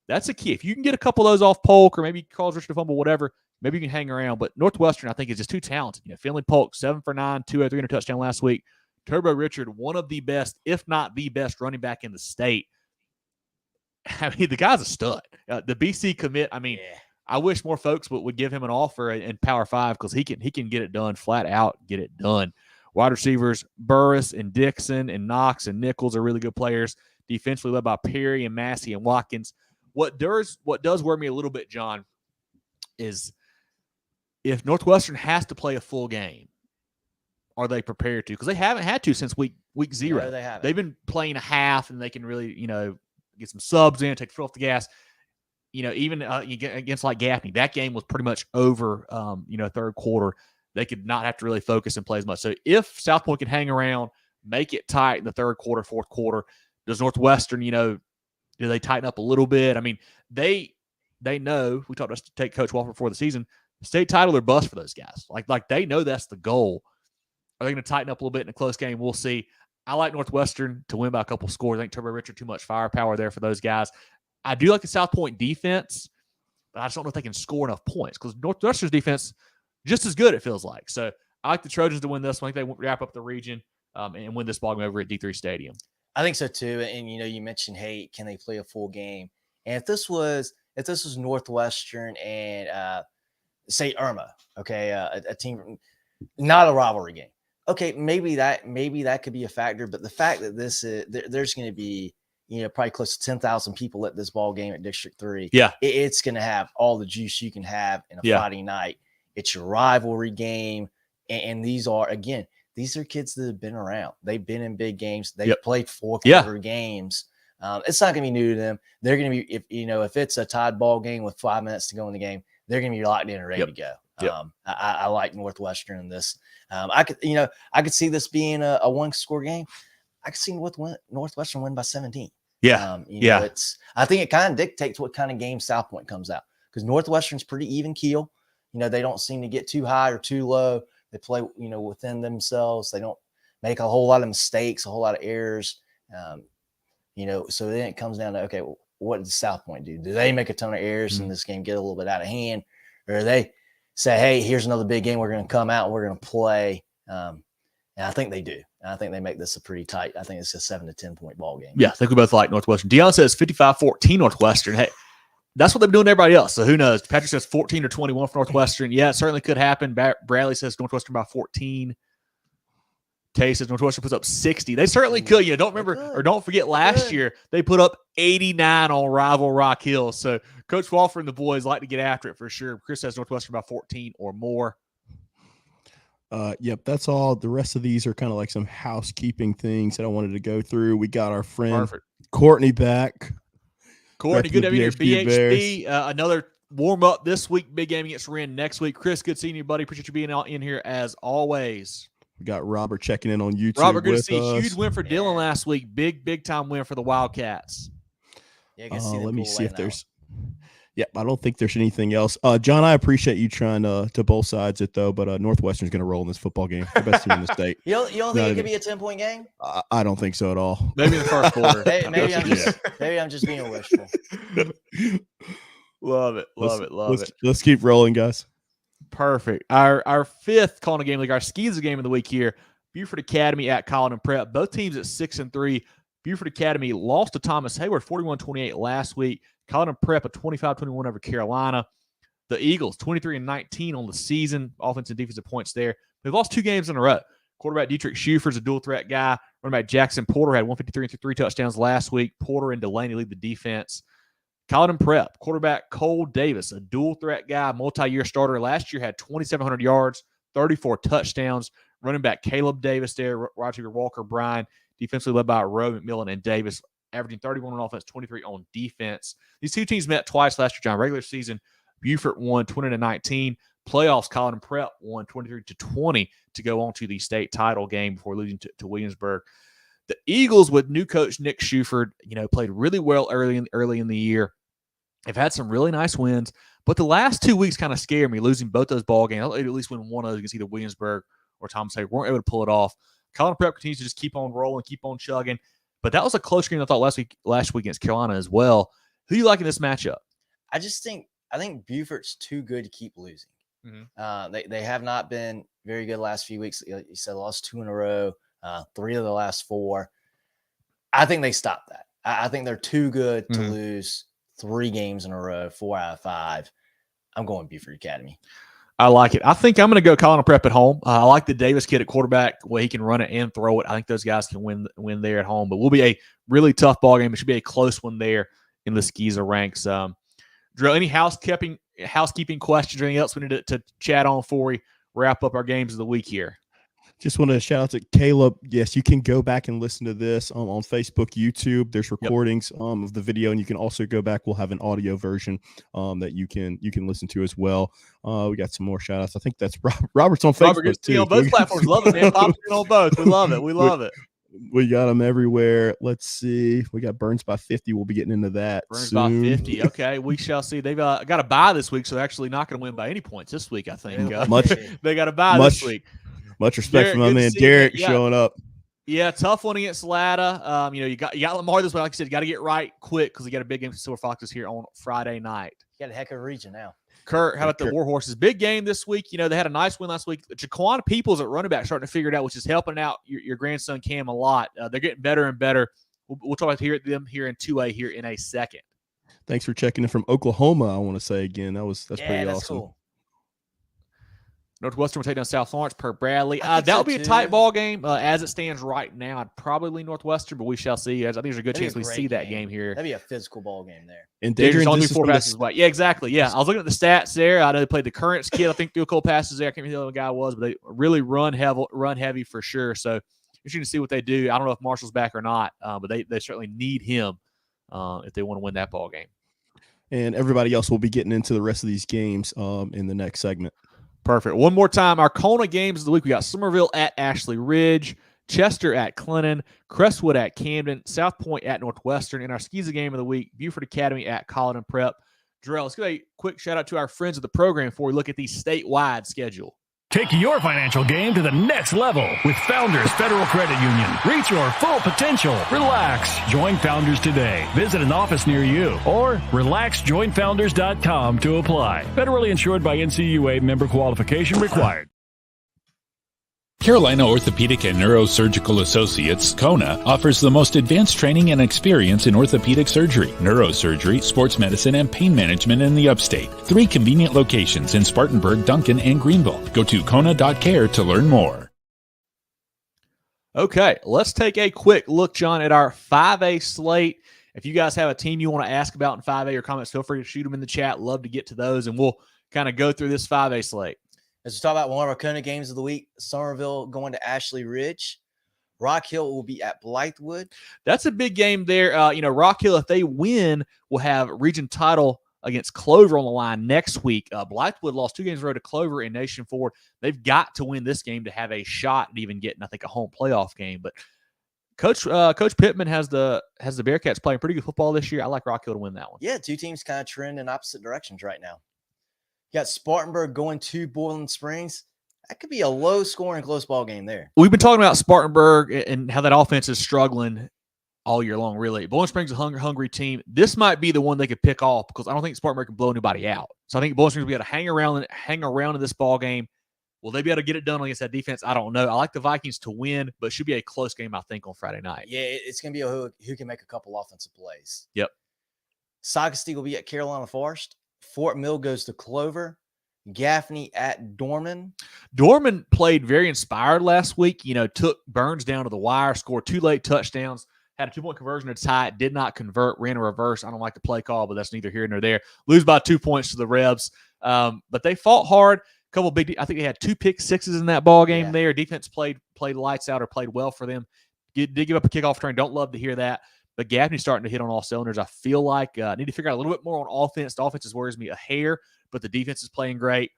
That's a key. If you can get a couple of those off Polk, or maybe cause Richard a fumble, whatever, maybe you can hang around. But Northwestern, I think, is just too talented. Finley Polk, 7 for 9, 203 and a touchdown last week. Turbo Richard, one of the best, if not the best running back in the state. I mean, the guy's a stud. The BC commit, I wish more folks would give him an offer in Power 5 because he can get it done, flat out get it done. Wide receivers, Burris and Dixon and Knox and Nichols are really good players. Defensively led by Perry and Massey and Watkins. What does worry me a little bit, John, is if Northwestern has to play a full game, are they prepared to? Because they haven't had to since week 0. No, they haven't. They've been playing a half, and they can really, get some subs in, take the foot off the gas. Even you get against like Gaffney, that game was pretty much over, third quarter. They could not have to really focus and play as much. So if South Pointe can hang around, make it tight in the third quarter, fourth quarter, does Northwestern, do they tighten up a little bit? I mean, they know, we talked about Coach Walker before the season, state title or bust for those guys. Like they know that's the goal. Are they going to tighten up a little bit in a close game? We'll see. I like Northwestern to win by a couple scores. I think Turbo Richard, too much firepower there for those guys. I do like the South Pointe defense, but I just don't know if they can score enough points because Northwestern's defense just as good, it feels like. So I like the Trojans to win this one. I think they wrap up the region and win this ball game over at D3 Stadium. I think so too. And you mentioned, hey, can they play a full game? And if this was Northwestern and say Irma, okay, a team, not a rivalry game. Okay, maybe that could be a factor, but the fact that there's going to be probably close to 10,000 people at this ball game at District 3. Yeah, it's going to have all the juice you can have in a Friday night. It's your rivalry game, and these are these are kids that have been around. They've been in big games. They've Yep. played 4-quarter games. It's not going to be new to them. They're going to be, if it's a tied ball game with 5 minutes to go in the game, they're going to be locked in and ready to go. Yep. I like Northwestern in this. I could see this being a 1-score game. I could see Northwestern win by 17. Yeah. I think it kind of dictates what kind of game South Pointe comes out, because Northwestern's pretty even keel. They don't seem to get too high or too low. They play, within themselves. They don't make a whole lot of mistakes, a whole lot of errors. So then it comes down to, okay, well, what does South Pointe do? Do they make a ton of errors in this game, get a little bit out of hand, or do they say, hey, here's another big game, we're going to come out and we're going to play? And I think they do. And I think they make this a pretty tight. I think it's a 7 to 10 point ball game. Yeah, I think we both like Northwestern. Dion says 55-14 Northwestern. Hey, that's what they've been doing to everybody else. So who knows? Patrick says 14 or 21 for Northwestern. Yeah, it certainly could happen. Bradley says Northwestern by 14. Tay says Northwestern puts up 60. They certainly could. Don't forget last year they put up 89 on rival Rock Hill. So Coach Walford and the boys like to get after it for sure. Chris says Northwestern by 14 or more. Yep, that's all. The rest of these are kind of like some housekeeping things that I wanted to go through. We got our friend Courtney back. Courtney, good to have you here. BHB, another warm-up this week. Big game against Wren next week. Chris, good seeing you, buddy. Appreciate you being out in here as always. We got Robert checking in on YouTube. Robert, good to see you. Huge win for Dylan last week. Big time win for the Wildcats. Yeah, let me see if there's – yep, I don't think there's anything else. John, I appreciate you trying to both sides it, though, but Northwestern's going to roll in this football game. The best team in the state. You don't think it could be a 10-point game? I don't think so at all. Maybe in the first quarter. maybe I'm just being wishful. Love it. Let's keep rolling, guys. Perfect. Our fifth CONA game league, our SCISA game of the week here, Beaufort Academy at Colleton Prep. Both teams at 6-3. Beaufort Academy lost to Thomas Hayward 41-28 last week. Colleton Prep a 25-21 over Carolina. The Eagles 23-19 on the season. Offensive and defensive points there. They've lost 2 games in a row. Quarterback Dietrich Schufer's a dual threat guy. Running back Jackson Porter had 153 and 3 touchdowns last week. Porter and Delaney lead the defense. Colleton Prep, quarterback Cole Davis, a dual threat guy, multi-year starter. Last year had 2,700 yards, 34 touchdowns. Running back Caleb Davis there, Roger Walker Bryan, defensively led by Rowe, McMillan, and Davis, averaging 31 on offense, 23 on defense. These two teams met twice last year, John. Regular season, Beaufort won 20-19. Playoffs, Colleton Prep won 23-20 to go on to the state title game before losing to Williamsburg. The Eagles, with new coach Nick Schuford, played really well early in the year. They've had some really nice wins, but the last 2 weeks kind of scared me, losing both those ball games. At least win one of those against either Williamsburg or Thomas Hayward. Weren't able to pull it off. Colleton Prep continues to just keep on rolling, keep on chugging. But that was a close game, I thought, last week against Carolina as well. Who do you like in this matchup? I think Beaufort's too good to keep losing. Mm-hmm. They have not been very good the last few weeks. You said lost 2 in a row, 3 of the last 4. I think they stopped that. I think they're too good to lose 3 games in a row, 4 out of 5. I'm going Beaufort Academy. I like it. I think I'm going to go Colleton Prep at home. I like the Davis kid at quarterback, where he can run it and throw it. I think those guys can win there at home. But will be a really tough ball game. It should be a close one there in the SCISA ranks. Drill, any housekeeping questions or anything else we need to chat on before we wrap up our games of the week here? Just want to shout out to Caleb. Yes, you can go back and listen to this on Facebook, YouTube. There's recordings of the video, and you can also go back. We'll have an audio version that you can listen to as well. We got some more shout outs. I think that's Robert's on Facebook too. On both platforms. Love it, man. Pop in on both. We love it. We love it. We got them everywhere. Let's see. We got Burns by 50. We'll be getting into that. Burns soon. by 50. Okay, we shall see. They've got a bye this week, so they're actually not going to win by any points this week, I think. They got a bye this week. Much respect for my man Derek showing up. Yeah, tough one against Latta. You got Lamar this way. Like I said, you got to get right quick because you got a big game for Silver Foxes here on Friday night. You got a heck of a region now. Kurt, how about the Warhorses? Big game this week. They had a nice win last week. Jaquan Peoples at running back starting to figure it out, which is helping out your grandson Cam a lot. They're getting better and better. We'll talk about them here in 2A here in a second. Thanks for checking in from Oklahoma. I want to say again, that's pretty awesome. Cool. Northwestern will take down South Florence per Bradley. I think That so, will be a too. tight ball game. As it stands right now, I'd probably lean Northwestern, but we shall see. I think there's a good That'd be chance a we great see that game here. That'd be a physical ball game there. And Dangerous Adrian, only this is 4 from the passes away. Yeah, exactly. Yeah, I was looking at the stats there. I know they played the Currents kid. I think threw a couple passes there. I can't remember who the other guy was, but they really run heavy for sure. So interesting to see what they do. I don't know if Marshall's back or not, but they certainly need him if they want to win that ball game. And everybody else will be getting into the rest of these games in the next segment. Perfect. One more time, our CONA games of the week. We got Summerville at Ashley Ridge, Chester at Colleton, Crestwood at Camden, South Pointe at Northwestern, and our SCISA game of the week, Beaufort Academy at Colleton Prep. Jarrell, let's give a quick shout out to our friends of the program before we look at the statewide schedule. Take your financial game to the next level with Founders Federal Credit Union. Reach your full potential. Relax. Join Founders today. Visit an office near you or relaxjoinfounders.com to apply. Federally insured by NCUA, member qualification required. Carolina Orthopedic and Neurosurgical Associates, CONA, offers the most advanced training and experience in orthopedic surgery, neurosurgery, sports medicine, and pain management in the upstate. 3 convenient locations in Spartanburg, Duncan, and Greenville. Go to CONA.care to learn more. Okay, let's take a quick look, John, at our 5A slate. If you guys have a team you want to ask about in 5A or comments, feel free to shoot them in the chat. Love to get to those, and we'll kind of go through this 5A slate. Let's talk about one of our CONA games of the week. Summerville going to Ashley Ridge. Rock Hill will be at Blythewood. That's a big game there. Rock Hill, if they win, will have region title against Clover on the line next week. Blythewood lost 2 games in a row to Clover and Nation Ford. They've got to win this game to have a shot at even getting, I think, a home playoff game. But Coach Pittman has the Bearcats playing pretty good football this year. I like Rock Hill to win that one. Yeah, 2 teams kind of trend in opposite directions right now. You got Spartanburg going to Boiling Springs. That could be a low-scoring, close ball game there. We've been talking about Spartanburg and how that offense is struggling all year long, really. Bowling Springs is a hungry team. This might be the one they could pick off because I don't think Spartanburg can blow anybody out. So I think Bowling Springs will be able to hang around in this ball game. Will they be able to get it done against that defense? I don't know. I like the Vikings to win, but it should be a close game, I think, on Friday night. Yeah, it's going to be who can make a couple offensive plays. Yep. Saugatuck will be at Carolina Forest. Fort Mill goes to Clover. Gaffney at Dorman. Dorman played very inspired last week. Took Burns down to the wire, scored 2 late touchdowns, had a 2-point conversion to tie it, did not convert, ran a reverse. I don't like the play call, but that's neither here nor there. Lose by 2 points to the Rebs. But they fought hard. I think they had 2 pick sixes in that ball game there. Defense played lights out or played well for them. Did give up a kickoff return. Don't love to hear that. But Gaffney's starting to hit on all cylinders. I feel like I need to figure out a little bit more on offense. The offense worries me a hair, but the defense is playing great.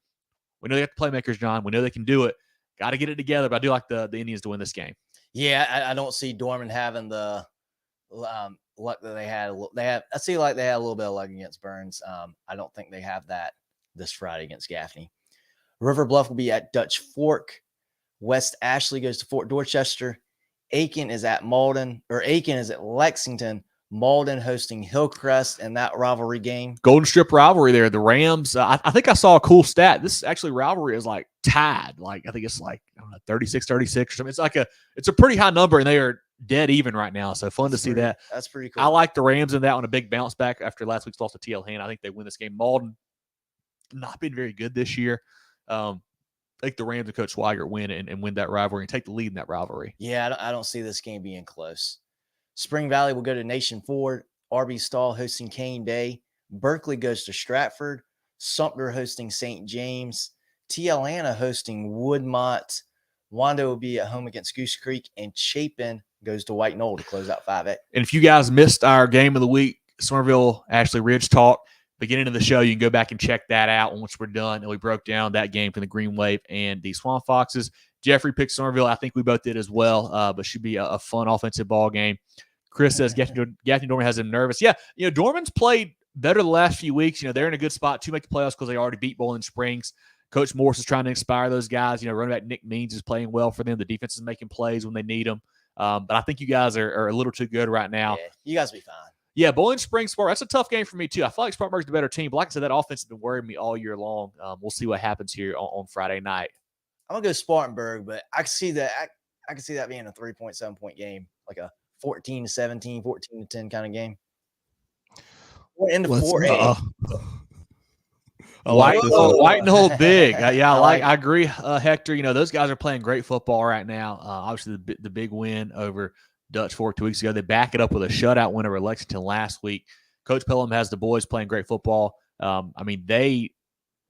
We know they got the playmakers, John. We know they can do it. Got to get it together, but I do like the Indians to win this game. Yeah, I don't see Dorman having the luck that they had. I see like they had a little bit of luck against Burns. I don't think they have that this Friday against Gaffney. River Bluff will be at Dutch Fork. West Ashley goes to Fort Dorchester. Aiken is at Lexington. Malden hosting Hillcrest in that rivalry game. Golden Strip rivalry there. The Rams, I think I saw a cool stat. This actually rivalry is like tied. Like I think it's like 36-36 or something. It's a pretty high number, and they are dead even right now. So fun to see that. That's pretty cool. I like the Rams in that one. A big bounce back after last week's loss to TL Hand. I think they win this game. Malden not been very good this year. I think the Rams and Coach Swigert win and win that rivalry and take the lead in that rivalry. Yeah, I don't see this game being close. Spring Valley will go to Nation Ford. RB Stall hosting Kane Day. Berkeley goes to Stratford. Sumter hosting St. James. TL Anna hosting Woodmont. Wando will be at home against Goose Creek. And Chapin goes to White Knoll to close out 5A. And if you guys missed our game of the week, Summerville, Ashley Ridge talk, beginning of the show, you can go back and check that out once we're done. And we broke down that game from the Green Wave and the Swamp Foxes. Jeffrey picked Summerville. I think we both did as well, but should be a fun offensive ball game. Chris says Gaffney Dorman has him nervous. Yeah, Dorman's played better the last few weeks. They're in a good spot to make the playoffs because they already beat Boiling Springs. Coach Morris is trying to inspire those guys. Running back Nick Means is playing well for them. The defense is making plays when they need them. But I think you guys are a little too good right now. Yeah, you guys will be fine. Yeah, Boiling Springs, Spartanburg, that's a tough game for me too. I feel like Spartanburg's the better team. But like I said, that offense has been worrying me all year long. We'll see what happens here on Friday night. I'm gonna go Spartanburg, but I can see that. I can see that being a 3.7-point game, like a 14-17, 14-10 kind of game. We're into 4A. White and hold big. I agree, Hector. Those guys are playing great football right now. Obviously, the big win over Dutch Fork 2 weeks ago. They back it up with a shutout win over Lexington last week. Coach Pelham has the boys playing great football. They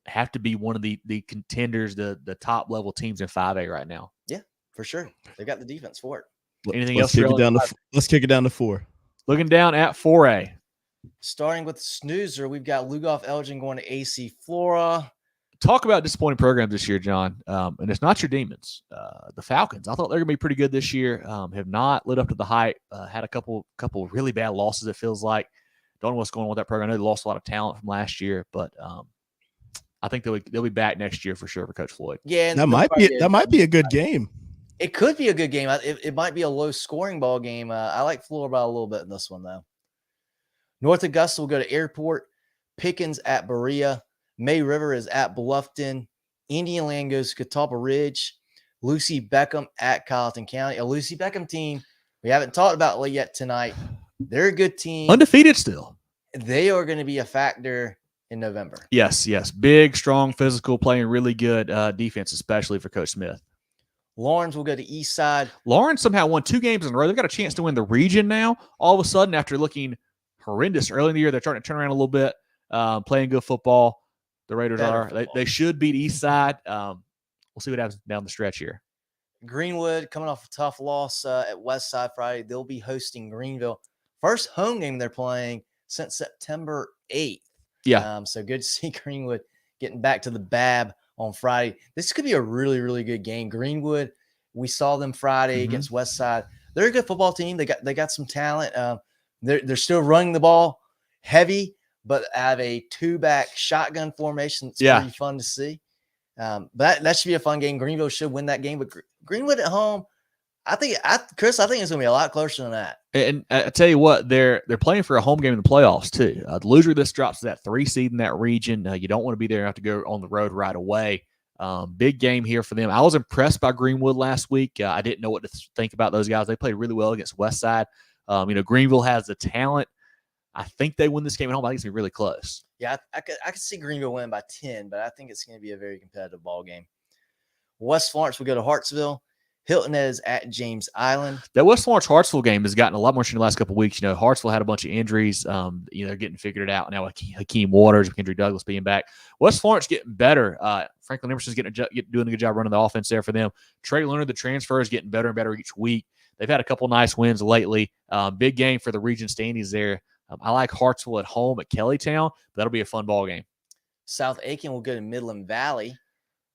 have to be one of the contenders, the top level teams in 5A right now. Yeah, for sure. They got the defense for it. Anything let's else? Let's kick it down to 4. Looking down at 4A. Starting with the snoozer, we've got Lugoff Elgin going to AC Flora. Talk about disappointing programs this year, John. And it's not your Demons. The Falcons. I thought they're going to be pretty good this year. Have not lived up to the hype. Had a couple really bad losses, it feels like. Don't know what's going on with that program. I know they lost a lot of talent from last year, but I think they'll be back next year for sure for Coach Floyd. Yeah, that might be a good game. It could be a good game. It might be a low-scoring ball game. I like Flora by a little bit in this one, though. North Augusta will go to Airport. Pickens at Berea. May River is at Bluffton. Indian Land goes to Catawba Ridge. Lucy Beckham at Colleton County. A Lucy Beckham team we haven't talked about yet tonight. They're a good team. Undefeated still. They are going to be a factor in November. Yes. Big, strong, physical, playing really good defense, especially for Coach Smith. Lawrence will go to East Side. Lawrence somehow won 2 games in a row. They've got a chance to win the region now. All of a sudden, after looking horrendous early in the year, they're trying to turn around a little bit, playing good football. The Raiders they should beat East Side. We'll see what happens down the stretch here. Greenwood coming off a tough loss at West Side Friday. They'll be hosting Greenville. First home game they're playing since September 8th. Yeah. So good to see Greenwood getting back to the BAB on Friday. This could be a really, really good game. Greenwood, we saw them Friday against West Side. They're a good football team. They got some talent. They're still running the ball heavy, but have a 2-back shotgun formation. It's pretty fun to see. But that should be a fun game. Greenville should win that game. But Greenwood at home, Chris, I think it's going to be a lot closer than that. And I tell you what, they're playing for a home game in the playoffs too. The loser of this drops to that 3 seed in that region. You don't want to be there. You have to go on the road right away. Big game here for them. I was impressed by Greenwood last week. I didn't know what to think about those guys. They played really well against Westside. Greenville has the talent. I think they win this game at home. I think it's going to be really close. Yeah, I could see Greenville win by 10, but I think it's going to be a very competitive ball game. West Florence will go to Hartsville. Hilton is at James Island. That West Florence-Hartsville game has gotten a lot more in the last couple of weeks. Hartsville had a bunch of injuries. They're getting figured out now with Hakeem Waters, Kendrick Douglas being back. West Florence getting better. Franklin Emerson's doing a good job running the offense there for them. Trey Lerner, the transfer, is getting better and better each week. They've had a couple nice wins lately. Big game for the region standings there. I like Hartsville at home at Kellytown. That'll be a fun ball game. South Aiken will go to Midland Valley.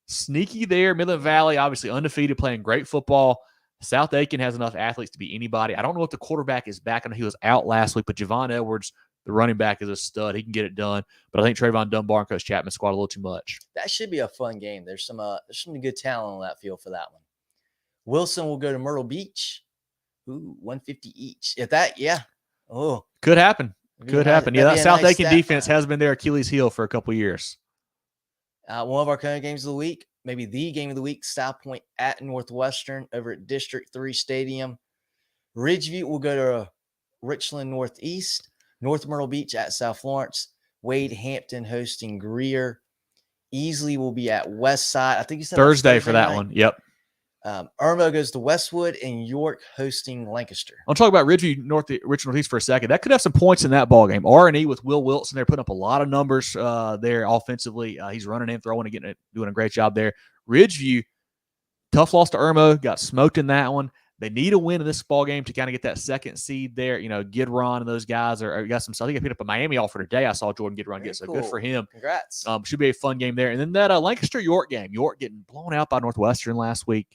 Sneaky there. Midland Valley, obviously undefeated, playing great football. South Aiken has enough athletes to beat anybody. I don't know if the quarterback is back. I know he was out last week, but Javon Edwards, the running back, is a stud. He can get it done. But I think Trayvon Dunbar and Coach Chapman squad a little too much. That should be a fun game. There's some good talent on that field for that one. Wilson will go to Myrtle Beach. Ooh, 150 each. Could happen. Could happen. Yeah, that South Aiken defense has been their Achilles heel for a couple years. One of our CONA games of the week, maybe the game of the week, South Pointe at Northwestern over at District 3 Stadium. Ridgeview will go to Richland Northeast. North Myrtle Beach at South Florence. Wade Hampton hosting Greer. Easley will be at West Side. I think you said Thursday for that night. One. Yep. Irmo goes to Westwood, and York hosting Lancaster. I'll talk about Richland Northeast for a second. That could have some points in that ball game. R&E with Will Wilson, they're putting up a lot of numbers there offensively. He's running and throwing and doing a great job there. Ridgeview, tough loss to Irmo, got smoked in that one. They need a win in this ball game to kind of get that second seed there. Gidron and those guys are got some. I think I picked up a Miami offer today. I saw Jordan Gidron get, so cool. Good for him. Congrats. Should be a fun game there. And then that Lancaster York game. York getting blown out by Northwestern last week.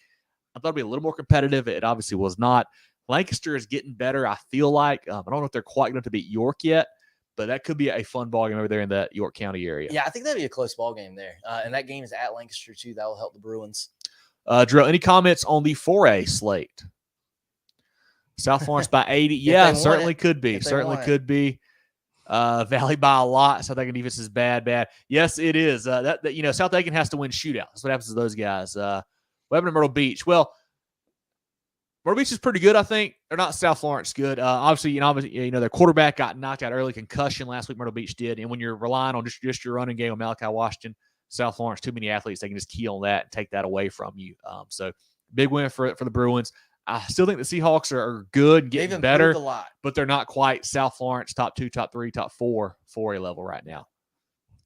I thought it'd be a little more competitive. It obviously was not. Lancaster is getting better, I feel like. I don't know if they're quite going to beat York yet, but that could be a fun ball game over there in that York County area. Yeah, I think that'd be a close ball game there. And that game is at Lancaster, too. That will help the Bruins. Drew, any comments on the 4A slate? South Florence by 80. Yeah, certainly could be. Certainly could be. Valley by a lot. South Aiken defense is bad. Yes, it is. South Aiken has to win shootout. That's what happens to those guys. What happened to Myrtle Beach? Well, Myrtle Beach is pretty good, I think. They're not South Florence good. Obviously, their quarterback got knocked out early, concussion last week. Myrtle Beach did, and when you're relying on just your running game with Malachi Washington, South Florence, too many athletes, they can just key on that and take that away from you. So big win for the Bruins. I still think the Seahawks are good, getting better, a lot, but they're not quite South Florence top 2, top 3, top 4 4A level right now.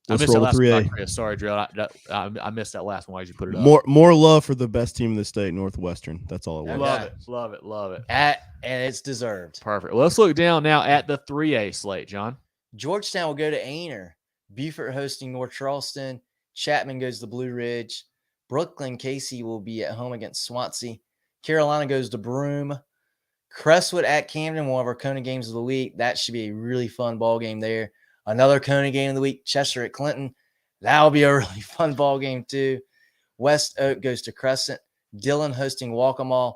Let's I missed roll that last 3A. one. Sorry, Drill. I missed that last one. Why did you put it up? More love for the best team in the state, Northwestern. That's all it was. Love it. and it's deserved. Perfect. Well, let's look down now at the 3A slate, John. Georgetown will go to Ainer. Beaufort hosting North Charleston. Chapman goes to Blue Ridge. Brooklyn Casey will be at home against Swansea. Carolina goes to Broome. Crestwood at Camden, one of our CONA games of the week. That should be a really fun ball game there. Another CONA game of the week, Chester at Clinton. That will be a really fun ball game too. West Oak goes to Crescent. Dillon hosting Waccamaw.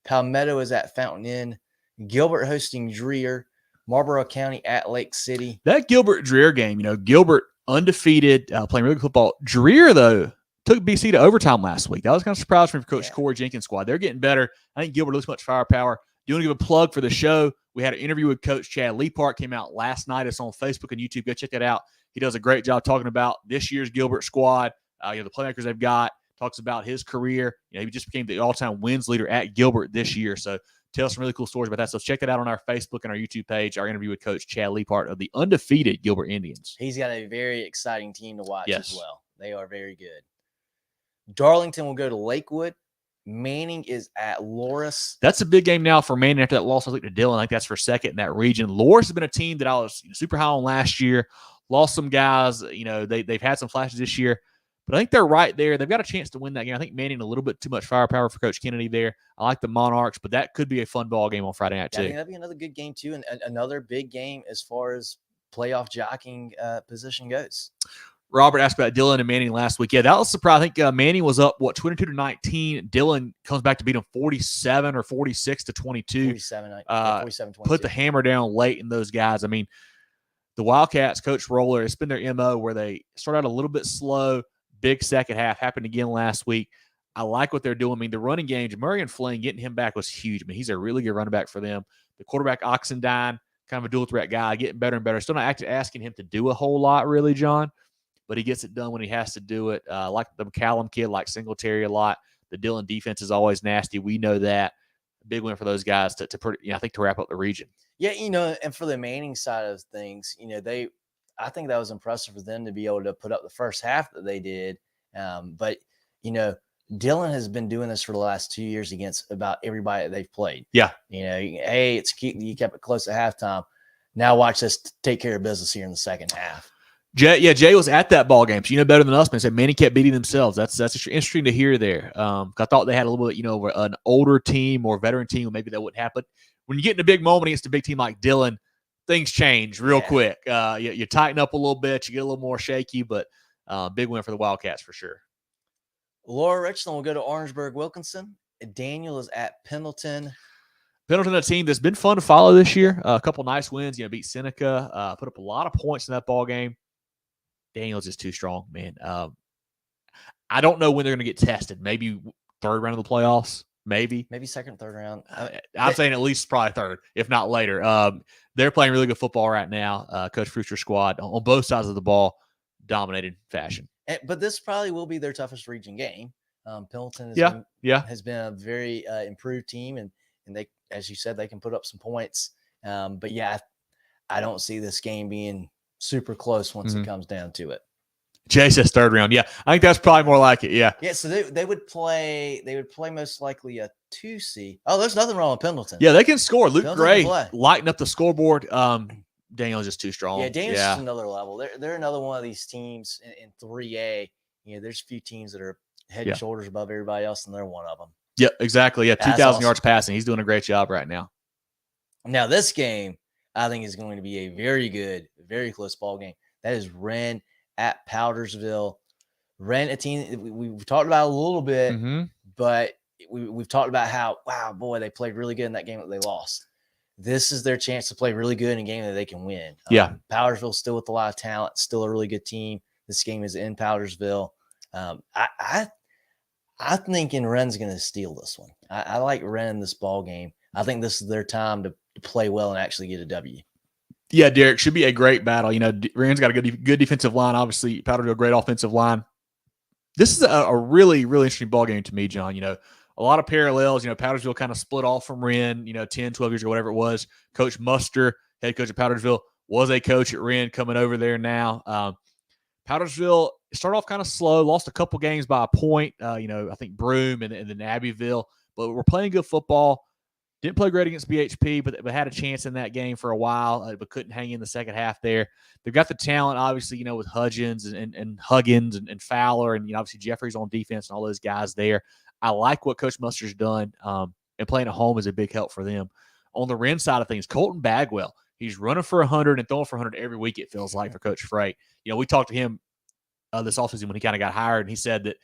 Palmetto is at Fountain Inn. Gilbert hosting Dreer. Marlboro County at Lake City. That Gilbert-Dreer game, Gilbert undefeated, playing really good football. Dreer, though, took BC to overtime last week. That was kind of surprising for Coach Corey Jenkins' squad. They're getting better. I think Gilbert looks much firepower. Do you want to give a plug for the show? We had an interview with Coach Chad Leapart, came out last night. It's on Facebook and YouTube. Go check that out. He does a great job talking about this year's Gilbert squad, the playmakers they've got, talks about his career. He just became the all-time wins leader at Gilbert this year. So tell us some really cool stories about that. So check that out on our Facebook and our YouTube page, our interview with Coach Chad Leapart of the undefeated Gilbert Indians. He's got a very exciting team to watch as well. They are very good. Darlington will go to Lakewood. Manning is at Loris. That's a big game now for Manning after that loss, I think, to Dillon. I think that's for second in that region. Loris has been a team that I was super high on last year. Lost some guys. They've had some flashes this year. But I think they're right there. They've got a chance to win that game. I think Manning a little bit too much firepower for Coach Kennedy there. I like the Monarchs, but that could be a fun ball game on Friday night, too. I think that'd be another good game, too, and another big game as far as playoff jockeying position goes. Robert asked about Dillon and Manning last week. Yeah, that was surprising. I think Manning was up, 22-19. Dillon comes back to beat him 47 or 46-22. 47-22. Put the hammer down late in those guys. I mean, the Wildcats, Coach Roller, it's been their MO where they start out a little bit slow, big second half. Happened again last week. I like what they're doing. I mean, the running game, Murray and Flynn, getting him back was huge. I mean, he's a really good running back for them. The quarterback, Oxendine, kind of a dual threat guy, getting better and better. Still not asking him to do a whole lot, really, John, but he gets it done when he has to do it. Like the McCallum kid, like Singletary a lot. The Dillon defense is always nasty. We know that. Big win for those guys to I think to wrap up the region. Yeah, and for the Manning side of things, I think that was impressive for them to be able to put up the first half that they did. But Dillon has been doing this for the last 2 years against about everybody that they've played. Yeah. Hey, you kept it close at halftime. Now watch us take care of business here in the second half. Jay was at that ball game, so you know better than us, man. Said Manning kept beating themselves. That's interesting to hear there. I thought they had a little bit, an older team or veteran team, maybe that wouldn't happen. When you get in a big moment against a big team like Dillon, things change real quick. You tighten up a little bit, you get a little more shaky, but big win for the Wildcats for sure. Laura Richland will go to Orangeburg Wilkinson. Daniel is at Pendleton. Pendleton, a team that's been fun to follow this year. A couple nice wins, beat Seneca, put up a lot of points in that ball game. Daniel's just too strong, man. I don't know when they're going to get tested. Maybe third round of the playoffs. Maybe second, third round. I'm saying at least probably third, if not later. They're playing really good football right now. Coach Fruster's squad on both sides of the ball, dominated fashion. But this probably will be their toughest region game. Pendleton has been a very improved team, and they, as you said, they can put up some points. But yeah, I don't see this game being super close once it comes down to it. Jay says third round. Yeah, I think that's probably more like it. Yeah. Yeah. So they would play. They would play most likely a 2C. Oh, there's nothing wrong with Pendleton. Yeah, they can score. Luke Pendleton Gray lighting up the scoreboard. Daniel's just too strong. Yeah, Daniel's just another level. They're another one of these teams in 3A. There's a few teams that are head and shoulders above everybody else, and they're one of them. Yeah, exactly. Yeah, 2,000 yards passing. He's doing a great job right now. Now this game, I think, is going to be a very good, very close ball game. That is Wren at Powdersville. Wren, a team we've talked about a little bit, but we've talked about how, wow, boy, they played really good in that game that they lost. This is their chance to play really good in a game that they can win. Powdersville still with a lot of talent, still a really good team. This game is in Powdersville. I I'm thinking Ren's going to steal this one. I like Ren this ball game. I think this is their time to play well and actually get a W. Yeah, Derek, should be a great battle. Ren's got a good defensive line. Obviously, Powderville, great offensive line. This is a really, really interesting ball game to me, John. A lot of parallels. Powdersville kind of split off from Ren, 10, 12 years ago, whatever it was. Coach Muster, head coach of Powdersville, was a coach at Ren, coming over there now. Powdersville started off kind of slow, lost a couple games by a point, I think Broome and then Abbeville, but we're playing good football. Didn't play great against BHP, but had a chance in that game for a while, but couldn't hang in the second half there. They've got the talent, obviously, with Hudgens and Huggins and Fowler, and obviously Jeffrey's on defense and all those guys there. I like what Coach Muster's done, and playing at home is a big help for them. On the Ren side of things, Colton Bagwell, he's running for 100 and throwing for 100 every week, it feels like, for Coach Frey. We talked to him this offseason when he kind of got hired, and he said that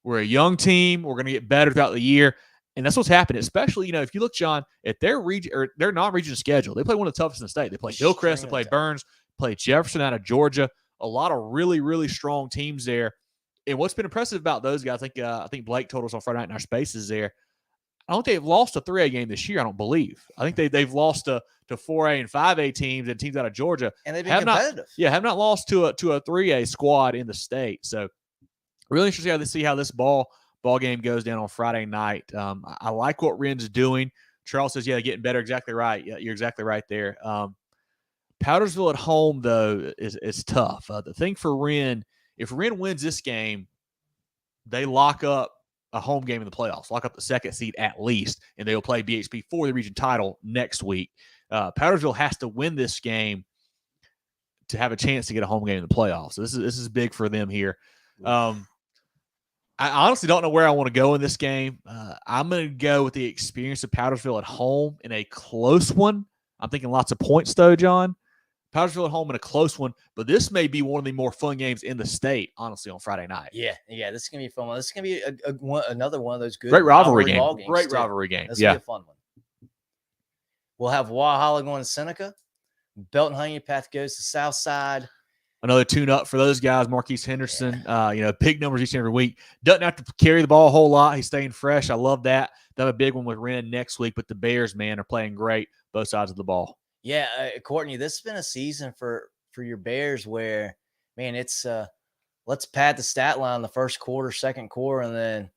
we're a young team. We're going to get better throughout the year. And that's what's happened, especially, if you look, John, at their region or their non-region schedule, they play one of the toughest in the state. They play Hillcrest, they play Burns, play Jefferson out of Georgia. A lot of really, really strong teams there. And what's been impressive about those guys, I think Blake told us on Friday night in our spaces there, I don't think they've lost a 3A game this year, I don't believe. I think they've lost to 4A and 5A teams and teams out of Georgia. And they've been competitive. Have not lost to a 3A squad in the state. So really interesting to see how this ball game goes down on Friday night. I like what Ren's doing. Charles says, getting better. Exactly right. Yeah, you're exactly right there. Powdersville at home, though, is tough. The thing for Ren, if Ren wins this game, they lock up a home game in the playoffs, lock up the second seed at least, and they'll play BHP for the region title next week. Powdersville has to win this game to have a chance to get a home game in the playoffs. So this is big for them here. I honestly don't know where I want to go in this game. I'm going to go with the experience of Powdersville at home in a close one. I'm thinking lots of points, though, John. Powdersville at home in a close one, but this may be one of the more fun games in the state, honestly, on Friday night. Yeah, this is going to be a fun one. This is going to be another one of those good great rivalry game. Ball games Great too. Rivalry game. This will be a fun one. We'll have Walhalla going to Seneca. Belton Honey Path goes to Southside. Another tune-up for those guys, Marquise Henderson. Big numbers each and every week. Doesn't have to carry the ball a whole lot. He's staying fresh. I love that. They'll have a big one with Ren next week, but the Bears, man, are playing great both sides of the ball. Yeah, Courtney, this has been a season for your Bears where, man, it's let's pad the stat line the first quarter, second quarter, and then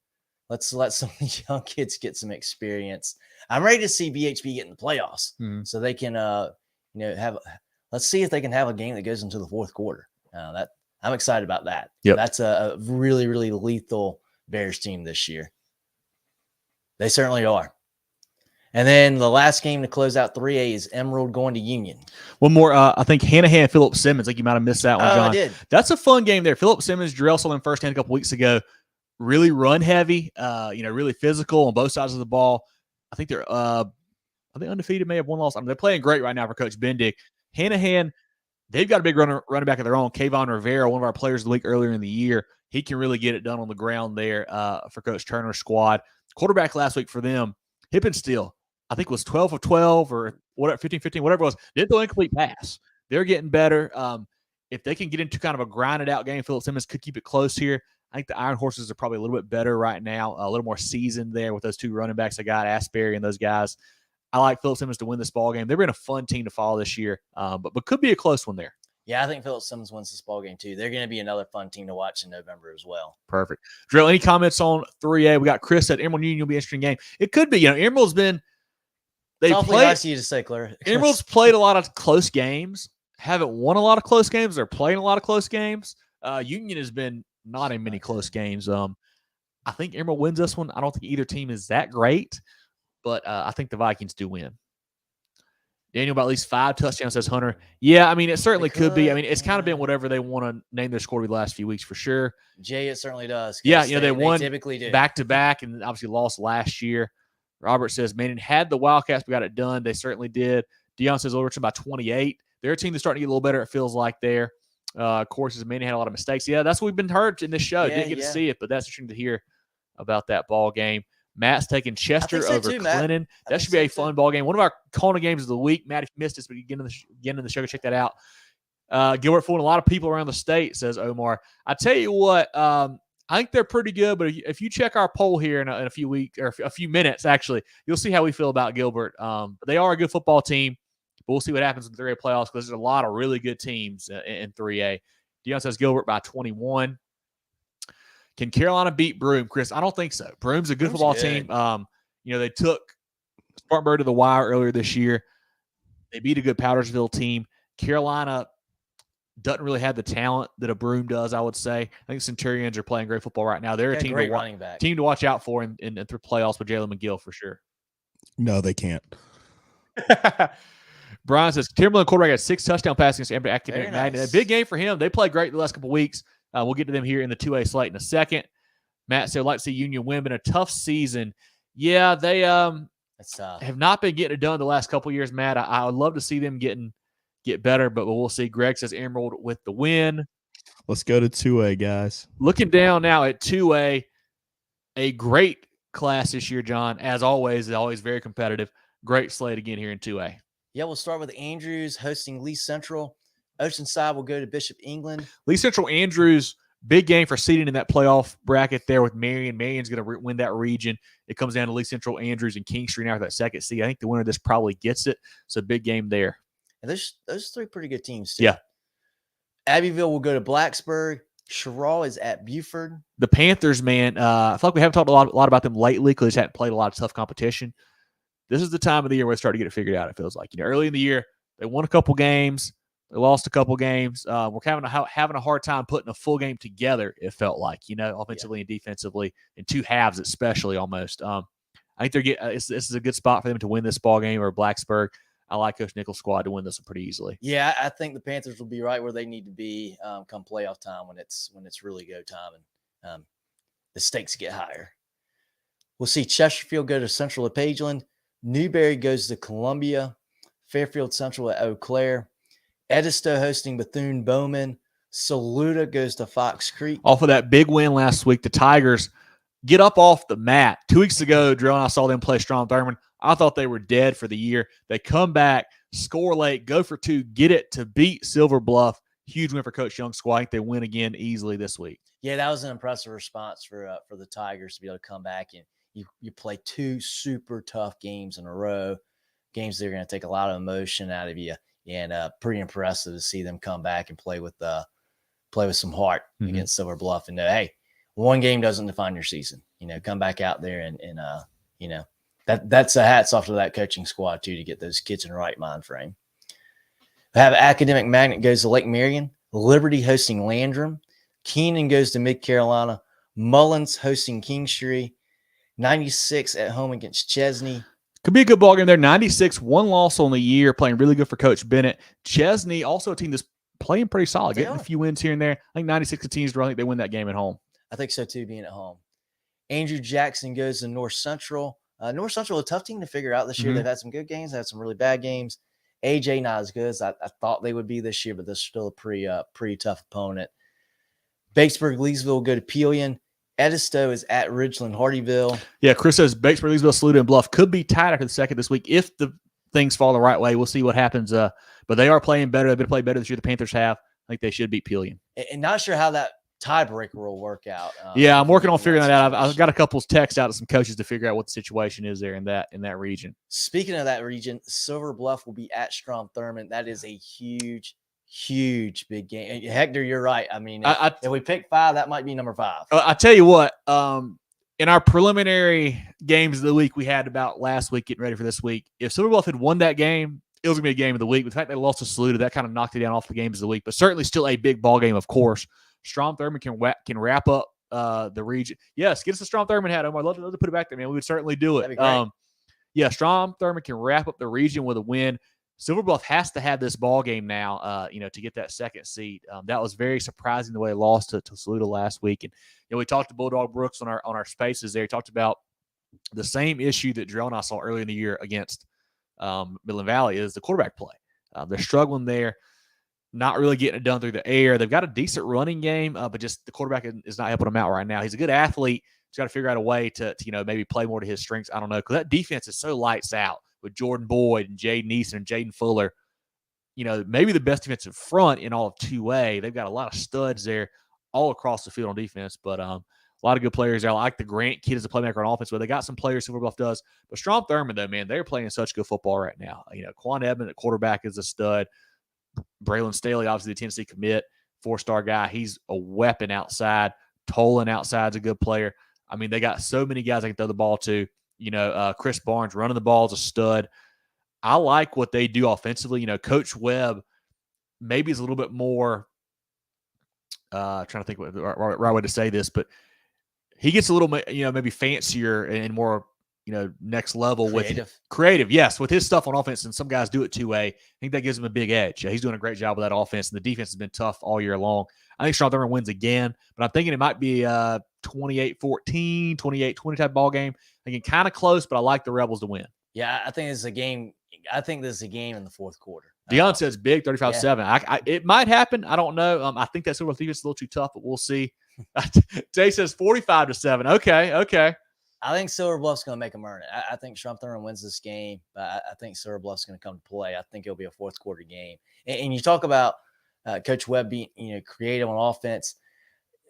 let's let some of these young kids get some experience. I'm ready to see BHP get in the playoffs so they can, let's see if they can have a game that goes into the fourth quarter. That I'm excited about that. Yep. That's a really, really lethal Bears team this year. They certainly are. And then the last game to close out 3A is Emerald going to Union. One more, I think Hanahan, Philip Simmons. I think you might have missed that one, John. I did. That's a fun game there. Philip Simmons, Jarrell saw them firsthand a couple weeks ago. Really run heavy, really physical on both sides of the ball. I think they're undefeated, may have one loss. I mean, they're playing great right now for Coach Bendick. Hanahan, they've got a big running back of their own, Kayvon Rivera, one of our players of the week earlier in the year. He can really get it done on the ground there for Coach Turner's squad. Quarterback last week for them, Hippensteel, I think was 12 of 12 or whatever, 15, whatever it was. Didn't throw an incomplete pass. They're getting better. If they can get into kind of a grinded out game, Philip Simmons could keep it close here. I think the Iron Horses are probably a little bit better right now, a little more seasoned there with those two running backs I got, Asbury and those guys. I like Philip Simmons to win this ball game. They've been a fun team to follow this year, but could be a close one there. Yeah, I think Philip Simmons wins this ball game too. They're going to be another fun team to watch in November as well. Perfect. Drill, any comments on 3A? We got Chris at Emerald Union. Will be an interesting game. It could be. Emerald's been – It's awfully nice of you to say, Claire. Emerald's played a lot of close games, haven't won a lot of close games. They're playing a lot of close games. Union has been not in many close games. I think Emerald wins this one. I don't think either team is that great, but I think the Vikings do win. Daniel, about at least 5 touchdowns, says Hunter. Yeah, I mean, it certainly could be. I mean, it's kind of been whatever they want to name their score the last few weeks for sure. Jay, it certainly does. Yeah, they won typically do back-to-back and obviously lost last year. Robert says, man, had the Wildcats, we got it done. They certainly did. Dion says, Overton by 28. They're a team that's starting to get a little better, it feels like there. Of course, Manny had a lot of mistakes. Yeah, that's what we've been heard in this show. Didn't get to see it, but that's interesting to hear about that ball game. Matt's taking Chester over Clinton. That should be a fun ball game. One of our CONA games of the week. Matt, if you missed this, but you get in the show, go check that out. Gilbert fooling a lot of people around the state, says Omar. I tell you what, I think they're pretty good, but if you check our poll here in a few weeks or a few minutes, actually, you'll see how we feel about Gilbert. But they are a good football team. But we'll see what happens in the 3A playoffs because there's a lot of really good teams in 3A. Dion says Gilbert by 21. Can Carolina beat Broome, Chris? I don't think so. Broome's a good football team. They took Spartanburg to the wire earlier this year. They beat a good Powdersville team. Carolina doesn't really have the talent that a Broome does, I would say. I think Centurions are playing great football right now. They're a team to watch out for in through playoffs with Jalen McGill for sure. No, they can't. Brian says, Timberland quarterback had 6 touchdown passes against Academic Magnet. A big game for him. They played great the last couple of weeks. We'll get to them here in the 2A slate in a second. Matt said, I'd like to see Union win, but a tough season. Yeah, they have not been getting it done the last couple of years, Matt. I would love to see them get better, but we'll see. Greg says Emerald with the win. Let's go to 2A, guys. Looking down now at 2A, a great class this year, John. As always, it's always very competitive. Great slate again here in 2A. Yeah, we'll start with Andrews hosting Lee Central. Oceanside will go to Bishop England. Lee Central Andrews, big game for seeding in that playoff bracket there with Marion. Marion's going to win that region. It comes down to Lee Central Andrews and Kingstree now for that second seed. I think the winner of this probably gets it. It's a big game there. And those 3 pretty good teams, too. Yeah. Abbeville will go to Blacksburg. Sherrall is at Beaufort. The Panthers, man, I feel like we haven't talked a lot about them lately because they haven't played a lot of tough competition. This is the time of the year where they start to get it figured out, it feels like. Early in the year, they won a couple games. They lost a couple games. We're having a hard time putting a full game together, it felt like, offensively and defensively, in 2 halves especially almost. I think this is a good spot for them to win this ball game or Blacksburg. I like Coach Nichols' squad to win this one pretty easily. Yeah, I think the Panthers will be right where they need to be come playoff time when it's really go time and the stakes get higher. We'll see Chesterfield go to Central at Pageland. Newberry goes to Columbia. Fairfield Central at Eau Claire. Edisto hosting Bethune-Bowman. Saluda goes to Fox Creek. Off of that big win last week, the Tigers get up off the mat. 2 weeks ago, Drill and I saw them play Strom Thurmond. I thought they were dead for the year. They come back, score late, go for 2, get it to beat Silver Bluff. Huge win for Coach Young's squad. I think they win again easily this week. Yeah, that was an impressive response for the Tigers to be able to come back and you play 2 super tough games in a row, games that are going to take a lot of emotion out of you, and pretty impressive to see them come back and play with some heart against Silver Bluff and know, hey, one game doesn't define your season. Come back out there and that's a hats off to that coaching squad too to get those kids in the right mind frame. We have Academic Magnet goes to Lake Marion, Liberty hosting Landrum, Keenan goes to Mid Carolina, Mullins hosting Kingstree, 96 at home against Chesney. Could be a good ball game there. 96, 1 loss on the year, playing really good for Coach Bennett. Chesney, also a team that's playing pretty solid, getting a few wins here and there. I think 96 continues to run. I think they win that game at home. I think so too, being at home. Andrew Jackson goes to North Central. North Central, a tough team to figure out this year. They've had some good games, they had some really bad games. AJ not as good as I thought they would be this year, but they're still a pretty tough opponent. Batesburg Leesville will go to Pelion. Edisto is at Ridgeland Hardyville. Yeah, Chris says Batesburg, Leesville, Saluda, and Bluff could be tied after the second this week if the things fall the right way. We'll see what happens. But they are playing better. They've been playing better this year. The Panthers have. I think they should beat Pelion. And not sure how that tiebreaker will work out. Yeah, I'm working on figuring that out. I've got a couple of texts out to some coaches to figure out what the situation is there in that region. Speaking of that region, Silver Bluff will be at Strom Thurmond. That is a huge big game. And Hector, you're right. I mean, if we pick 5, that might be number 5. I tell you what, in our preliminary games of the week we had about last week getting ready for this week, if Silver Bluff had won that game, it was going to be a game of the week. But the fact they lost to Saluda, that kind of knocked it down off the games of the week. But certainly still a big ball game, of course. Strom Thurmond can wrap up the region. Yes, get us a Strom Thurmond hat. I'd love to put it back there, man. We would certainly do it. Yeah, Strom Thurmond can wrap up the region with a win. Silver Bluff has to have this ball game now, to get that second seed. That was very surprising the way they lost to Saluda last week. And we talked to Bulldog Brooks on our spaces there. He talked about the same issue that Drell and I saw earlier in the year against Midland Valley is the quarterback play. They're struggling there, not really getting it done through the air. They've got a decent running game, but just the quarterback is not helping them out right now. He's a good athlete. He's got to figure out a way to maybe play more to his strengths. I don't know, because that defense is so lights out with Jordan Boyd and Jaden Eason and Jaden Fuller. Maybe the best defensive front in all of 2A. They've got a lot of studs there. all across the field on defense. But a lot of good players there. I like the Grant kid as a playmaker on offense, but they got some players Silver Bluff does. But Strom Thurmond, though, man, they're playing such good football right now. Quan Edmond at quarterback is a stud. Braylon Staley, obviously the Tennessee commit, 4-star guy. He's a weapon outside. Tolan outside's a good player. I mean, they got so many guys they can throw the ball to. Chris Barnes running the ball is a stud. I like what they do offensively. Coach Webb maybe is a little bit more trying to think what the right way to say this, but he gets a little, maybe fancier and more, next level with creative. Yes, with his stuff on offense, and some guys do it 2-way. I think that gives him a big edge. He's doing a great job with that offense, and the defense has been tough all year long. I think Strom Thurmond wins again, but I'm thinking it might be a 28-14, 28-20 type ball game. Thinking kind of close, but I like the Rebels to win. Yeah, I think this is a game. I think this is a game in the fourth quarter. Deion says big, 35-7. It might happen. I don't know. I think that Silver Bluff defense is a little too tough, but we'll see. Jay says 45-7. Okay. I think Silver Bluff's going to make them earn it. I think Strom Thurmond wins this game, but I think Silver Bluff's going to come to play. I think it'll be a fourth quarter game. And you talk about Coach Webb being creative on offense.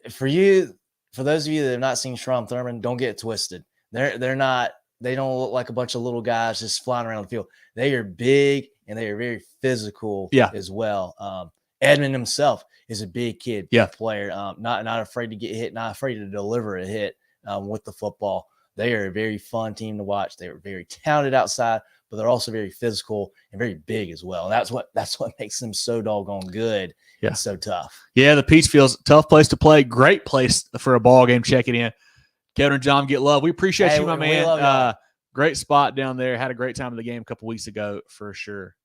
For those of you that have not seen Strom Thurmond, don't get it twisted. They're not. They don't look like a bunch of little guys just flying around the field. They are big and they are very physical as well. Edmond himself is a big kid, player, not afraid to get hit, not afraid to deliver a hit with the football. They are a very fun team to watch. They are very talented outside, but they're also very physical and very big as well. And that's what makes them so doggone good and so tough. Yeah, the Peachfield's tough place to play. Great place for a ball game. Check it in. Kevin and John get love. We appreciate you, my man. Great spot down there. Had a great time in the game a couple weeks ago for sure.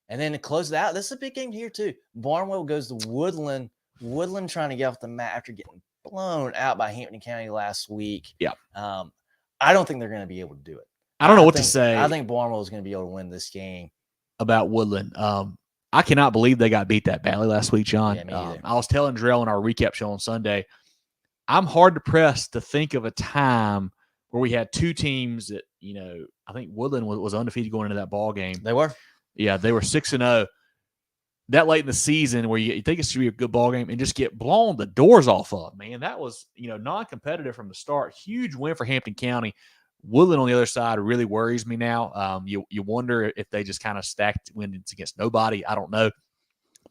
And then to close it out, this is a big game here too. Barnwell goes to Woodland. Woodland trying to get off the mat after getting blown out by Hampton County last week. Yeah. I don't think they're going to be able to do it. I don't know what to say. I think Barnwell is going to be able to win this game. About Woodland. I cannot believe they got beat that badly last week, John. Yeah, me either. I was telling Drell in our recap show on Sunday, I'm hard to press to think of a time where we had two teams that, I think Woodland was undefeated going into that ball game. They were? Yeah, they were 6-0. That late in the season where you think it should be a good ball game and just get blown the doors off of, man. That was, non-competitive from the start. Huge win for Hampton County. Woodland on the other side really worries me now. You wonder if they just kind of stacked wins against nobody. I don't know.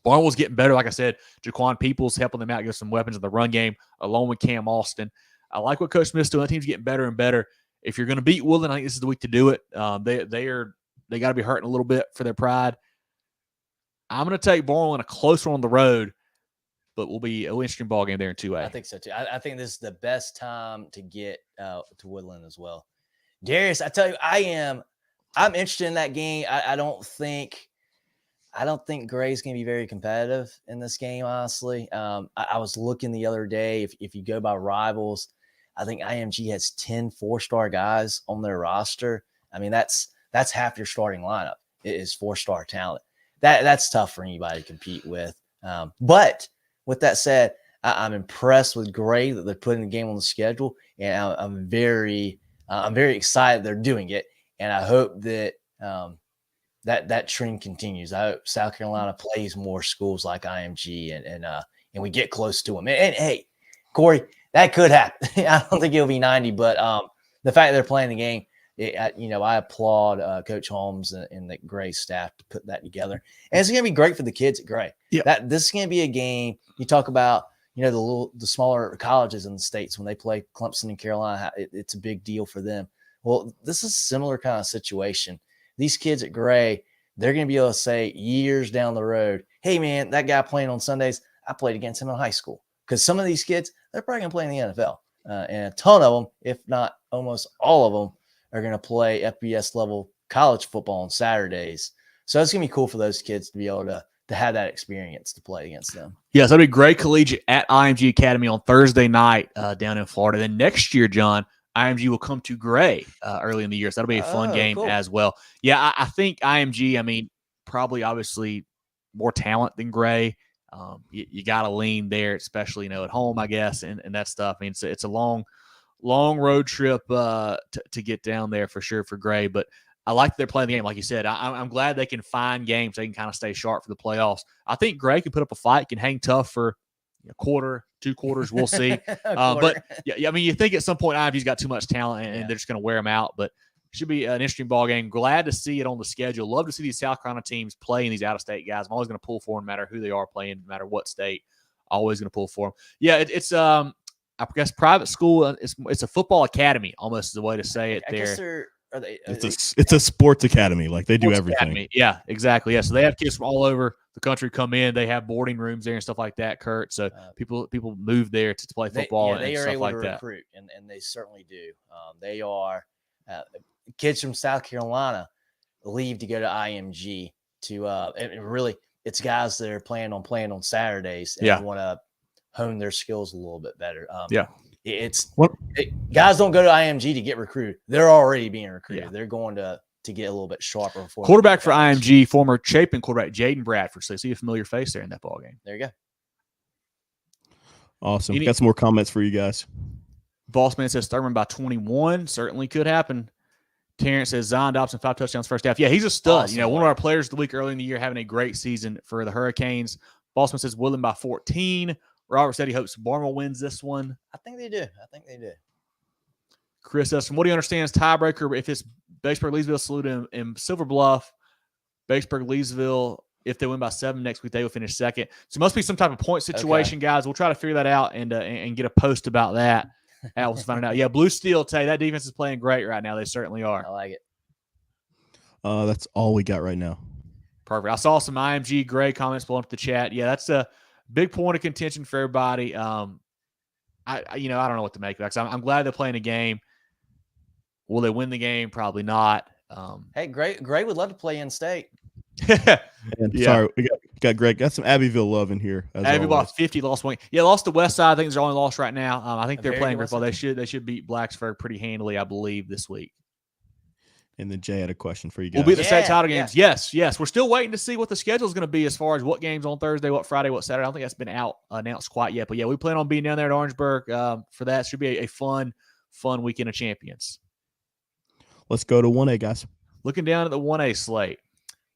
Barnwell's getting better. Like I said, Jaquan Peoples helping them out, get some weapons in the run game, along with Cam Austin. I like what Coach Smith's doing. That team's getting better and better. If you're going to beat Woodland, I think this is the week to do it. They got to be hurting a little bit for their pride. I'm going to take Barnwell in a close one on the road, but will be an interesting ball game there in 2A. I think so too. I think this is the best time to get to Woodland as well. Darius, I tell you, I'm interested in that game. I don't think Gray's going to be very competitive in this game, honestly. I was looking the other day. If you go by rivals, I think IMG has 10 4-star guys on their roster. I mean, that's half your starting lineup. It is 4-star talent. That's tough for anybody to compete with. But with that said, I'm impressed with Gray that they're putting the game on the schedule, and I'm very excited they're doing it. And I hope that that trend continues. I hope South Carolina plays more schools like IMG and we get close to them. And hey, Corey, that could happen. I don't think it'll be 90, but the fact that they're playing the game, I applaud Coach Holmes and the Gray staff to put that together. And it's going to be great for the kids at Gray. Yeah. This is going to be a game. You talk about, the smaller colleges in the States when they play Clemson and Carolina, it's a big deal for them. Well, this is a similar kind of situation. These kids at Gray, they're going to be able to say years down the road, hey, man, that guy playing on Sundays, I played against him in high school. Because some of these kids, they're probably going to play in the NFL. And a ton of them, if not almost all of them, are going to play FBS level college football on Saturdays. So it's going to be cool for those kids to be able to have that experience to play against them. Yes, that'll be Gray Collegiate at IMG Academy on Thursday night down in Florida. Then next year, John, IMG will come to Gray early in the year. So that'll be a fun game as well. Yeah, I think IMG, probably obviously more talent than Gray. You got to lean there, especially, at home, I guess, and that stuff. It's a long road trip to get down there for sure for Gray. But I like they're playing the game. Like you said, I'm glad they can find games. They can kind of stay sharp for the playoffs. I think Gray can put up a fight, can hang tough for a quarter, 2 quarters. We'll see. But yeah, I mean, you think at some point IMG's got too much talent and they're just going to wear them out. But it should be an interesting ball game. Glad to see it on the schedule. Love to see these South Carolina teams playing these out-of-state guys. I'm always going to pull for them, no matter who they are playing, no matter what state. Always going to pull for them. Yeah, it's I guess private school. It's a football academy, almost is the way to say it. I guess it's a sports academy. Like they do everything. Academy. Yeah, exactly. Yeah, so they have kids from all over the country come in. They have boarding rooms there and stuff like that, Kurt. So people move there to play football they and are stuff able like to that. recruit, and they certainly do. They are kids from South Carolina leave to go to IMG to and really it's guys that are playing on Saturdays and want to hone their skills a little bit better. Guys don't go to IMG to get recruited. They're already being recruited. They're going to get a little bit sharper. Quarterback for IMG, former Chapin quarterback, Jaden Bradford. So you see a familiar face there in that ball game. There you go. Awesome. Got some more comments for you guys. Bossman says Thurman by 21. Certainly could happen. Terrence says Zion Dobson, 5 touchdowns first half. Yeah, he's a stud. Awesome. One of our players of the week early in the year, having a great season for the Hurricanes. Bossman says Woodland by 14. Robert said he hopes Barnwell wins this one. I think they do. Chris says, from what he understands, tiebreaker, if it's Batesburg-Leesville, Saluda, and Silver Bluff, Batesburg-Leesville, if they win by 7 next week, they will finish second. So it must be some type of point situation, guys. We'll try to figure that out and get a post about that. We'll find it out. Yeah, Blue Steel, Tay, that defense is playing great right now. They certainly are. I like it. That's all we got right now. Perfect. I saw some IMG Gray comments blowing up the chat. Yeah, that's a big point of contention for everybody. I don't know what to make of that. I'm glad they're playing a game. Will they win the game? Probably not. Hey, Gray would love to play in state. Sorry, we got Greg. Got some Abbeville love in here. Abbeville by 50, lost 1. Yeah, lost to West Side. I think it's their only loss right now. I think they're playing great ball. They should beat Blacksburg pretty handily, I believe, this week. And then Jay had a question for you guys. We'll be at the state title games. Yes. We're still waiting to see what the schedule is going to be as far as what games on Thursday, what Friday, what Saturday. I don't think that's been announced quite yet. But, yeah, we plan on being down there at Orangeburg for that. Should be a fun weekend of champions. Let's go to 1A, guys. Looking down at the 1A slate.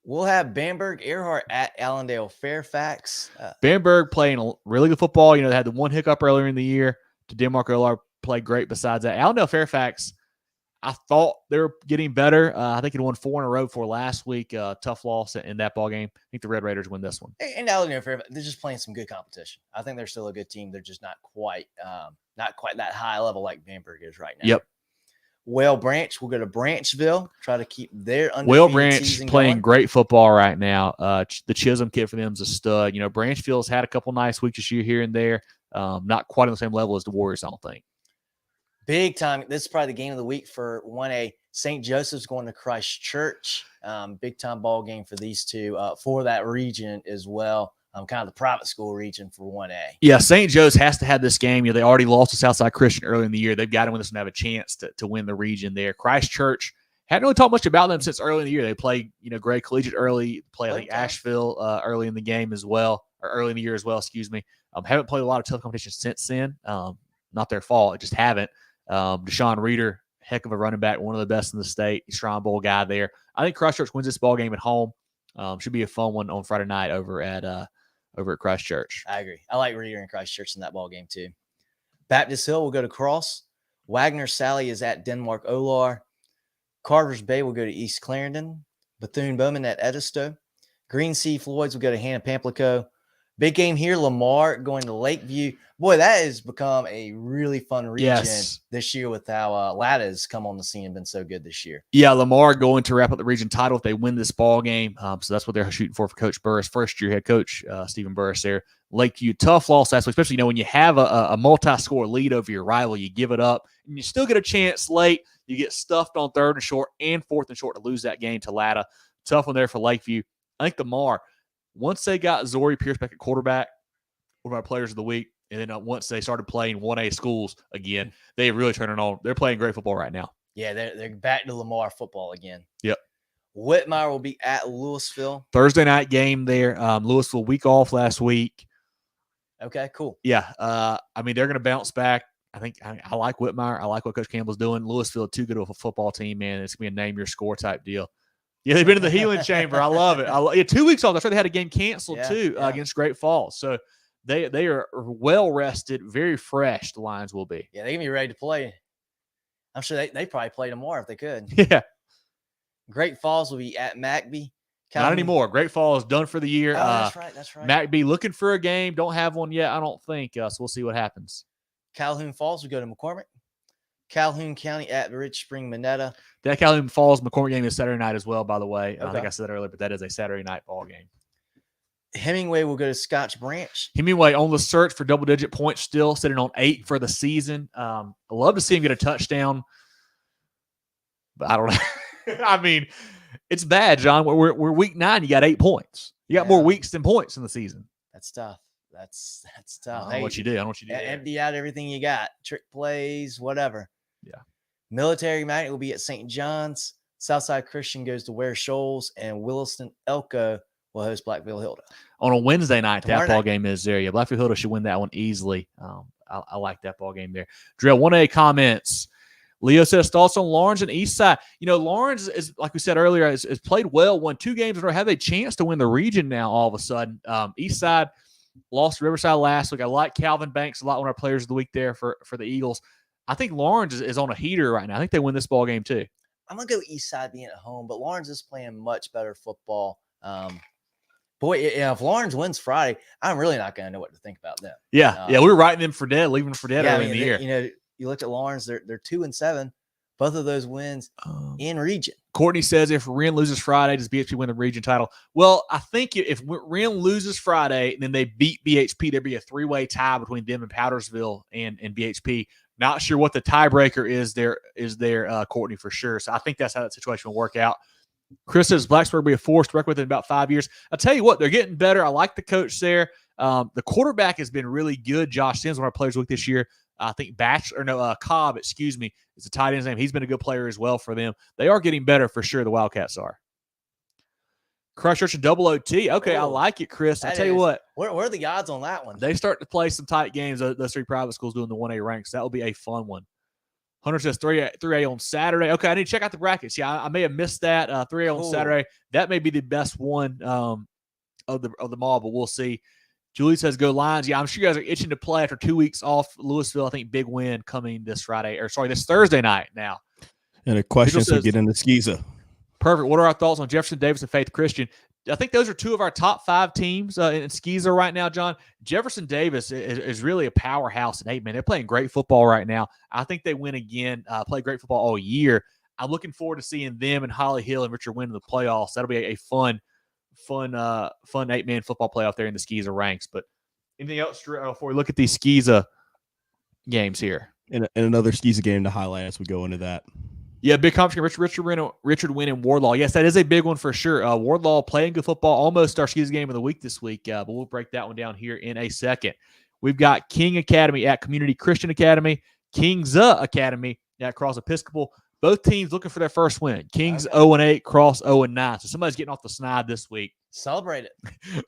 We'll have Bamberg Earhart at Allendale Fairfax. Bamberg playing really good football. They had the one hiccup earlier in the year. To Denmark Olar played great besides that. Allendale Fairfax, I thought they were getting better. I think it won 4 in a row before last week. Tough loss in that ball game. I think the Red Raiders win this one. And Allendale Fairfax, they're just playing some good competition. I think they're still a good team. They're just not quite that high level like Bamberg is right now. Yep. Whale Branch, we'll go to Branchville, try to keep their undefeated Whale Branch season playing going. great football right now. The Chisholm kid for them is a stud. Branchville's had a couple nice weeks this year here and there. Not quite on the same level as the Warriors, I don't think. Big time. This is probably the game of the week for 1A. St. Joseph's going to Christ Church. Big time ball game for these two for that region as well. Kind of the private school region for 1A. Yeah, St. Joe's has to have this game. They already lost to Southside Christian early in the year. They've got to win this and have a chance to win the region there. Christchurch, hadn't really talked much about them since early in the year. They played, Gray Collegiate early, I think Asheville early in the game as well, or early in the year as well, excuse me. Haven't played a lot of tough competition since then. Not their fault, just haven't. Deshaun Reeder, heck of a running back, one of the best in the state. Shrine Bowl guy there. I think Christchurch wins this ball game at home. Should be a fun one on Friday night over at Christchurch. I agree. I like Reeder and Christchurch in that ball game too. Baptist Hill will go to Cross. Wagner Sally is at Denmark Olar. Carter's Bay will go to East Clarendon. Bethune-Bowman at Edisto. Green Sea Floyds will go to Hannah Pamplico. Big game here, Lamar going to Lakeview. Boy, that has become a really fun region this year with how Latta has come on the scene and been so good this year. Yeah, Lamar going to wrap up the region title if they win this ball game. So that's what they're shooting for Coach Burris, first-year head coach Stephen Burris there. Lakeview, tough loss last week, especially when you have a multi-score lead over your rival, you give it up, and you still get a chance late. You get stuffed on 3rd and short and 4th and short to lose that game to Latta. Tough one there for Lakeview. I think Lamar, once they got Zori Pierce back at quarterback, one of our players of the week, and then once they started playing 1A schools again, they really turned it on. They're playing great football right now. Yeah, they're back to Lamar football again. Yep. Whitmire will be at Louisville. Thursday night game there. Louisville week off last week. Okay, cool. Yeah. They're going to bounce back. I like Whitmire. I like what Coach Campbell's doing. Louisville, too good of a football team, man. It's going to be a name your score type deal. Yeah, they've been in the healing chamber. I love it. 2 weeks off. That's why they had a game canceled, against Great Falls. So They are well rested, very fresh. The Lions will be. Yeah, they're going to be ready to play. I'm sure they probably play tomorrow if they could. Yeah. Great Falls will be at McBee. Not anymore. Great Falls done for the year. Oh, that's right. That's right. McBee looking for a game. Don't have one yet, I don't think. So we'll see what happens. Calhoun Falls will go to McCormick. Calhoun County at Rich Spring Minetta. That Calhoun Falls McCormick game is Saturday night as well, by the way. Okay. I think I said that earlier, but that is a Saturday night ball game. Hemingway will go to Scotch Branch. Hemingway on the search for double-digit points still, sitting on 8 for the season. I love to see him get a touchdown, but I don't know. I mean, it's bad, John. We're week 9. You got 8 points. You got more weeks than points in the season. That's tough. That's tough. I don't know what you do. I don't know what you do. Empty out everything you got. Trick plays, whatever. Yeah. Military Magnet will be at St. John's. Southside Christian goes to Ware Shoals, and Williston Elko will host Blackville Hilda. On a Wednesday night, Tomorrow that ball night. game is there. Yeah, Blackville Hilda should win that one easily. I like that ball game there. Drill 1A comments. Leo says thoughts on Lawrence and Eastside. Lawrence is, like we said earlier, has played well, won 2 games in a row, have a chance to win the region now all of a sudden. Eastside lost to Riverside last week. I like Calvin Banks a lot, one of our players of the week there for the Eagles. I think Lawrence is on a heater right now. I think they win this ball game too. I'm going to go Eastside being at home, but Lawrence is playing much better football. Boy, if Lawrence wins Friday, I'm really not going to know what to think about them. Yeah, we were writing them for dead, leaving them for dead early in the year. You looked at Lawrence; they're 2-7. Both of those wins in region. Courtney says if Wren loses Friday, does BHP win the region title? Well, I think if Wren loses Friday and then they beat BHP, there'd be a 3-way tie between them and Powdersville and BHP. Not sure what the tiebreaker is there, Courtney, for sure. So I think that's how that situation will work out. Chris says Blacksburg will be a force to work with in about 5 years. I'll tell you what, they're getting better. I like the coach there. The quarterback has been really good. Josh Sims, one of our players with this year. I think Cobb, is the tight end's name. He's been a good player as well for them. They are getting better for sure, the Wildcats are. Crush Church and double OT. Okay, I like it, Chris. I'll tell you what. Where are the odds on that one? They start to play some tight games, those 3 private schools doing the 1A ranks. That will be a fun one. Hunter says 3A on Saturday. Okay, I need to check out the brackets. Yeah, I may have missed that. 3A on Saturday. That may be the best one of the mall, but we'll see. Julie says go Lions. Yeah, I'm sure you guys are itching to play after 2 weeks off Louisville. I think big win coming this Thursday night now. And a question to get into SCISA. Perfect. What are our thoughts on Jefferson Davis and Faith Christian? I think those are 2 of our top 5 teams in SCISA right now, John. Jefferson Davis is really a powerhouse. And, hey, man, they're playing great football right now. I think they win again, play great football all year. I'm looking forward to seeing them and Holly Hill and Richard win in the playoffs. That'll be a fun 8-man football playoff there in the SCISA ranks. But anything else before we look at these SCISA games here? And another SCISA game to highlight as we go into that. Yeah, big competition. Richard Wynn and Wardlaw. Yes, that is a big one for sure. Wardlaw playing good football, almost our SCISA game of the week this week, but we'll break that one down here in a second. We've got King Academy at Community Christian Academy, King's Academy at Cross Episcopal. Both teams looking for their first win. Kings 0-8, Cross 0-9. So somebody's getting off the snide this week. Celebrate it.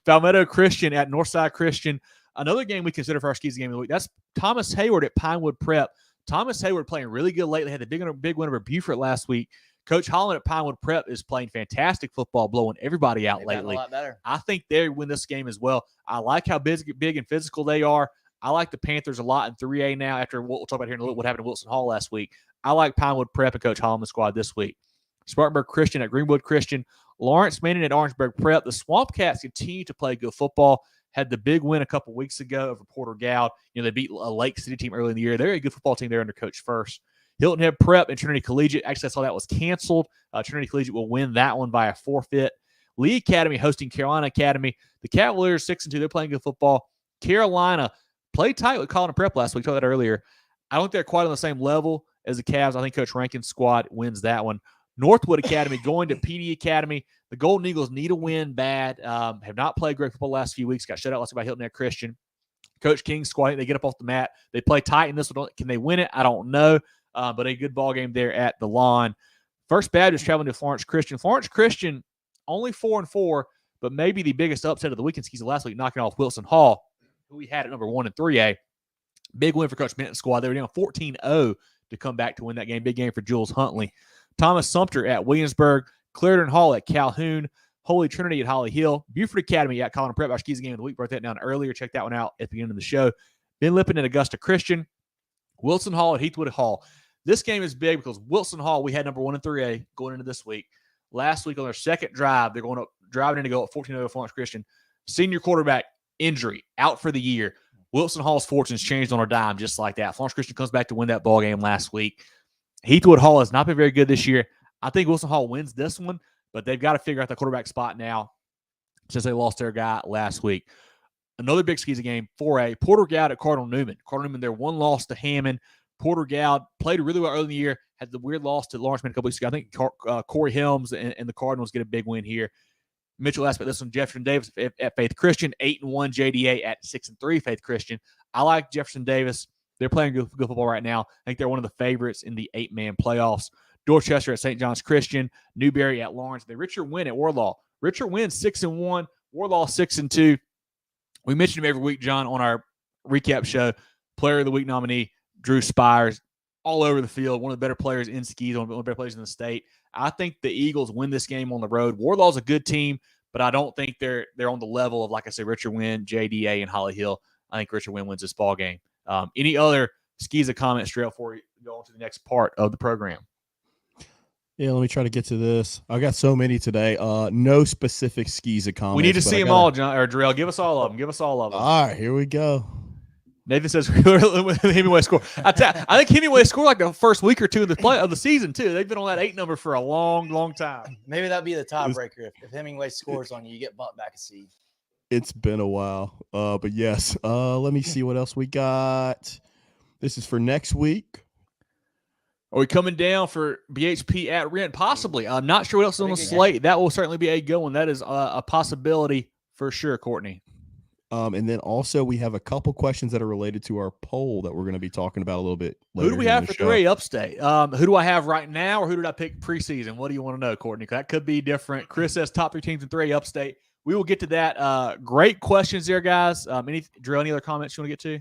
Palmetto Christian at Northside Christian. Another game we consider for our SCISA game of the week. That's Thomas Hayward at Pinewood Prep. Thomas Hayward playing really good lately. Had the big win over Beaufort last week. Coach Holland at Pinewood Prep is playing fantastic football, blowing everybody out lately. A lot better. I think they win this game as well. I like how big and physical they are. I like the Panthers a lot in 3A now after what we'll talk about here in a little, what happened to Wilson Hall last week. I like Pinewood Prep and Coach Holland's squad this week. Spartanburg Christian at Greenwood Christian. Lawrence Manning at Orangeburg Prep. The Swamp Cats continue to play good football. Had the big win a couple weeks ago over Porter Goud. They beat a Lake City team early in the year. They're a good football team there under Coach First. Hilton Head Prep and Trinity Collegiate. Actually, I saw that was canceled. Trinity Collegiate will win that one by a forfeit. Lee Academy hosting Carolina Academy. The Cavaliers 6-2. They're playing good football. Carolina played tight with Colleton Prep last week. I told that earlier. I don't think they're quite on the same level as the Cavs. I think Coach Rankin's squad wins that one. Northwood Academy going to PD Academy. The Golden Eagles need a win bad. Have not played great football the last few weeks. Got shut out last week by Hilton Head Christian. Coach King's squad, they get up off the mat. They play tight in this one. Can they win it? I don't know. But a good ball game there at the lawn. First Baptist traveling to Florence Christian. Florence Christian only 4-4, but maybe the biggest upset of the weekend SCISA last week, knocking off Wilson Hall, who we had at number 1 in 3A. Big win for Coach Benton's squad. They were down 14-0 to come back to win that game. Big game for Jules Huntley. Thomas Sumter at Williamsburg. Clarendon Hall at Calhoun. Holy Trinity at Holly Hill. Beaufort Academy at Colleton Prep. Our SCISA game of the week. Broke that down earlier. Check that one out at the beginning of the show. Ben Lippin at Augusta Christian. Wilson Hall at Heathwood Hall. This game is big because Wilson Hall, we had number 1 in 3A going into this week. Last week on their second drive, they're going up, driving in to go up 14-0 Florence Christian. Senior quarterback injury, out for the year. Wilson Hall's fortunes changed on a dime just like that. Florence Christian comes back to win that ball game last week. Heathwood Hall has not been very good this year. I think Wilson Hall wins this one, but they've got to figure out the quarterback spot now since they lost their guy last week. Another big SCISA game, 4A, Porter Goud at Cardinal Newman. Cardinal Newman, their one loss to Hammond. Porter Goud played really well early in the year, had the weird loss to Lawrenceman a couple weeks ago. I think Corey Helms and the Cardinals get a big win here. Mitchell asked about this one. Jefferson Davis at Faith Christian, 8-1 JDA at 6-3 Faith Christian. I like Jefferson Davis. They're playing good football right now. I think they're one of the favorites in the 8-man playoffs. Dorchester at St. John's Christian, Newberry at Lawrence. The Richard Wynn at Warlaw. Richard Wynn 6-1, Warlaw 6-2. We mentioned him every week, John, on our recap show. Player of the Week nominee, Drew Spires, all over the field. One of the better players in SCISA, one of the better players in the state. I think the Eagles win this game on the road. Warlaw's a good team, but I don't think they're on the level of, like I said, Richard Wynn, JDA, and Holly Hill. I think Richard Wynn wins this ball game. Any other SCISA comments, Trail, before we go on to the next part of the program? Yeah, let me try to get to this. I got so many today. No specific SCISA comments. We need to see them all, John or Darrell. Give us all of them. All right, here we go. Nathan says Hemingway score. I think Hemingway scored like the first week or two of the season too. They've been on that 8 number for a long, long time. Maybe that'd be the tiebreaker. If Hemingway scores on you, you get bumped back a seed. It's been a while, but yes. Let me see what else we got. This is for next week. Are we coming down for BHP at Rent? Possibly. I'm not sure what else is on the slate. That will certainly be a good one. That is a possibility for sure, Courtney. And then also we have a couple questions that are related to our poll that we're going to be talking about a little bit later. Who do we have for 3 Upstate? Who do I have right now, or who did I pick preseason? What do you want to know, Courtney? That could be different. Chris says top 3 teams in 3 Upstate. We will get to that. Great questions there, guys. Drill, any other comments you want to get to?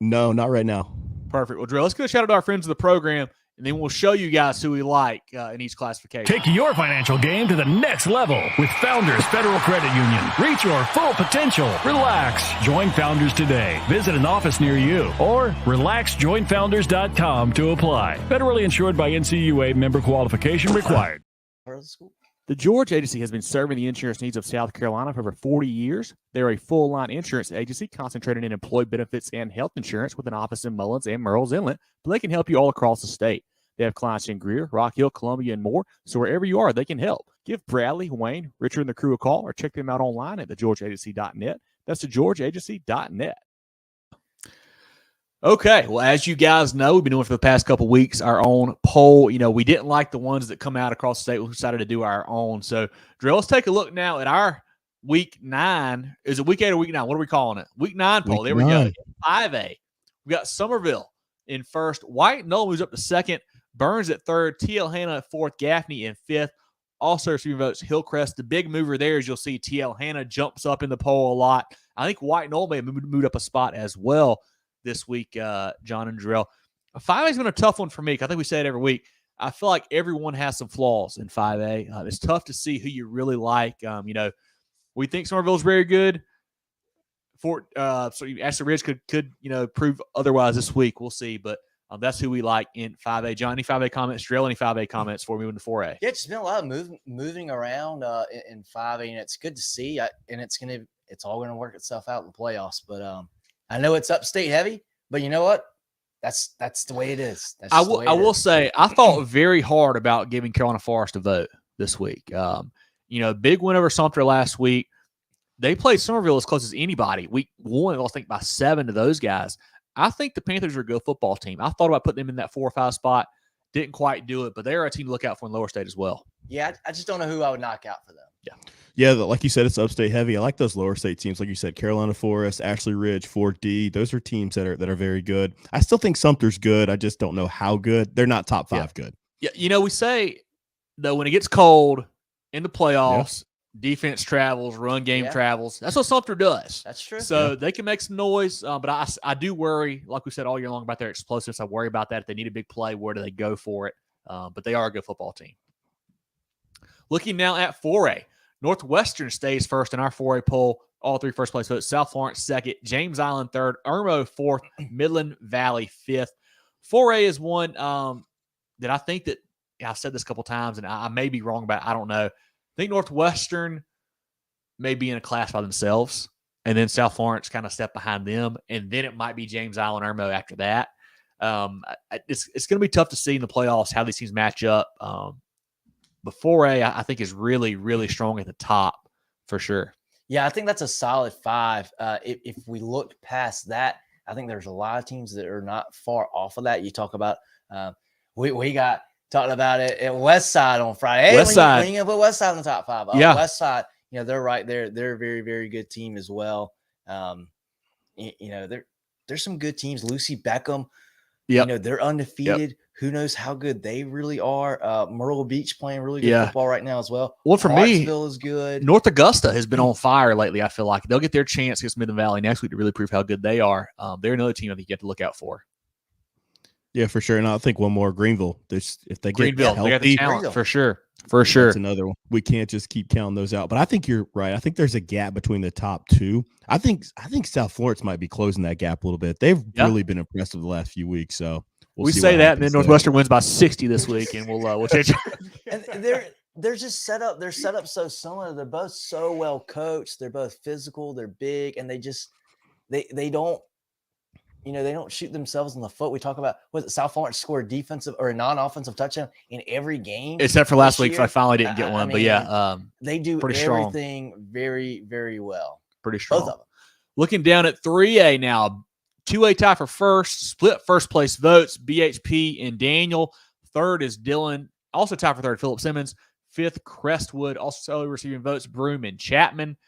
No, not right now. Perfect. Well, Drill, let's go shout out to our friends of the program, and then we'll show you guys who we like in each classification. Take your financial game to the next level with Founders Federal Credit Union. Reach your full potential. Relax. Join Founders today. Visit an office near you or relaxjoinfounders.com to apply. Federally insured by NCUA, member qualification required. The George Agency has been serving the insurance needs of South Carolina for over 40 years. They're a full-line insurance agency concentrated in employee benefits and health insurance with an office in Mullins and Murrells Inlet, but they can help you all across the state. They have clients in Greer, Rock Hill, Columbia, and more, so wherever you are, they can help. Give Bradley, Wayne, Richard, and the crew a call or check them out online at thegeorgeagency.net. That's thegeorgeagency.net. Okay, well, as you guys know, we've been doing for the past couple of weeks our own poll. We didn't like the ones that come out across the state. We decided to do our own. So, Drew, let's take a look now at our week 9. Is it week 8 or week 9? What are we calling it? Week 9 poll. There we go. 5A. We got Summerville in first. White Knoll moves up to second. Burns at third. TL Hanna at fourth. Gaffney in fifth. Also receiving votes, Hillcrest. The big mover there is you'll see TL Hanna jumps up in the poll a lot. I think White Knoll may have moved up a spot as well this week, John and Jarrell. 5A has been a tough one for me. I think we say it every week. I feel like everyone has some flaws in 5A. It's tough to see who you really like. We think Summerville is very good. So Ashton Ridge could prove otherwise this week. We'll see, but that's who we like in 5A. John, any 5A comments? Jarrell, any 5A comments before we move into 4A? Yeah, it's been a lot of moving around in 5A, and it's good to see. And it's all going to work itself out in the playoffs, but I know it's upstate heavy, but you know what? That's the way it is. I will say I thought very hard about giving Carolina Forest a vote this week. Big win over Sumter last week. They played Summerville as close as anybody. Week 1, I lost, I think, by 7 to those guys. I think the Panthers are a good football team. I thought about putting them in that 4 or 5 spot. Didn't quite do it, but they're a team to look out for in lower state as well. Yeah, I just don't know who I would knock out for them. Yeah, like you said, it's upstate heavy. I like those lower state teams, like you said, Carolina Forest, Ashley Ridge, Fort D. Those are teams that are very good. I still think Sumter's good. I just don't know how good. They're not top 5 good. Yeah, we say though when it gets cold in the playoffs, defense travels, run game travels. That's what Sumter does. That's true. So they can make some noise, but I do worry, like we said all year long, about their explosives. I worry about that. If they need a big play, where do they go for it? But they are a good football team. Looking now at 4A. Northwestern stays first in our 4A poll. All three first place votes. South Florence second, James Island third, Irmo fourth, Midland Valley fifth. 4A is one that I think that I've said this a couple times, and I may be wrong about it. I don't know. I think Northwestern may be in a class by themselves, and then South Florence kind of step behind them, and then it might be James Island, Irmo after that. It's going to be tough to see in the playoffs how these teams match up. But 4A, I think, is really, really strong at the top for sure. Yeah, I think that's a solid 5. If we look past that, I think there's a lot of teams that are not far off of that. You talk about we got talking about it at West Side on Friday. Hey, West Side. When you put West Side in the top 5. Yeah. West Side, they're right there. They're a very, very good team as well. There's some good teams. Lucy Beckham, they're undefeated. Yep. Who knows how good they really are? Myrtle Beach playing really good football right now as well. Well, for me, Clarksville is good. North Augusta has been on fire lately. I feel like they'll get their chance against Midland Valley next week to really prove how good they are. They're another team I think you have to look out for. Yeah, for sure. And I think one more, Greenville. If they get Greenville, healthy, they got the talent for sure. For sure. That's another one. We can't just keep counting those out. But I think you're right. I think there's a gap between the top 2. I think South Florence might be closing that gap a little bit. They've really been impressive the last few weeks. So we say that, and then Northwestern wins by 60 this week, and we'll change. And they're just set up. They're set up so similar. They're both so well coached. They're both physical. They're big, and they don't. They don't shoot themselves in the foot. We talk about South Florence scored defensive or a non-offensive touchdown in every game, except for last week. So I finally didn't get one, but yeah, they do everything strong. Very, very well. Pretty strong. Both of them. Looking down at 3A now, 2A tie for first, split first place votes. BHP and Daniel. Third is Dylan, also tied for third. Philip Simmons. Fifth, Crestwood, also receiving votes. Broome and Chapman.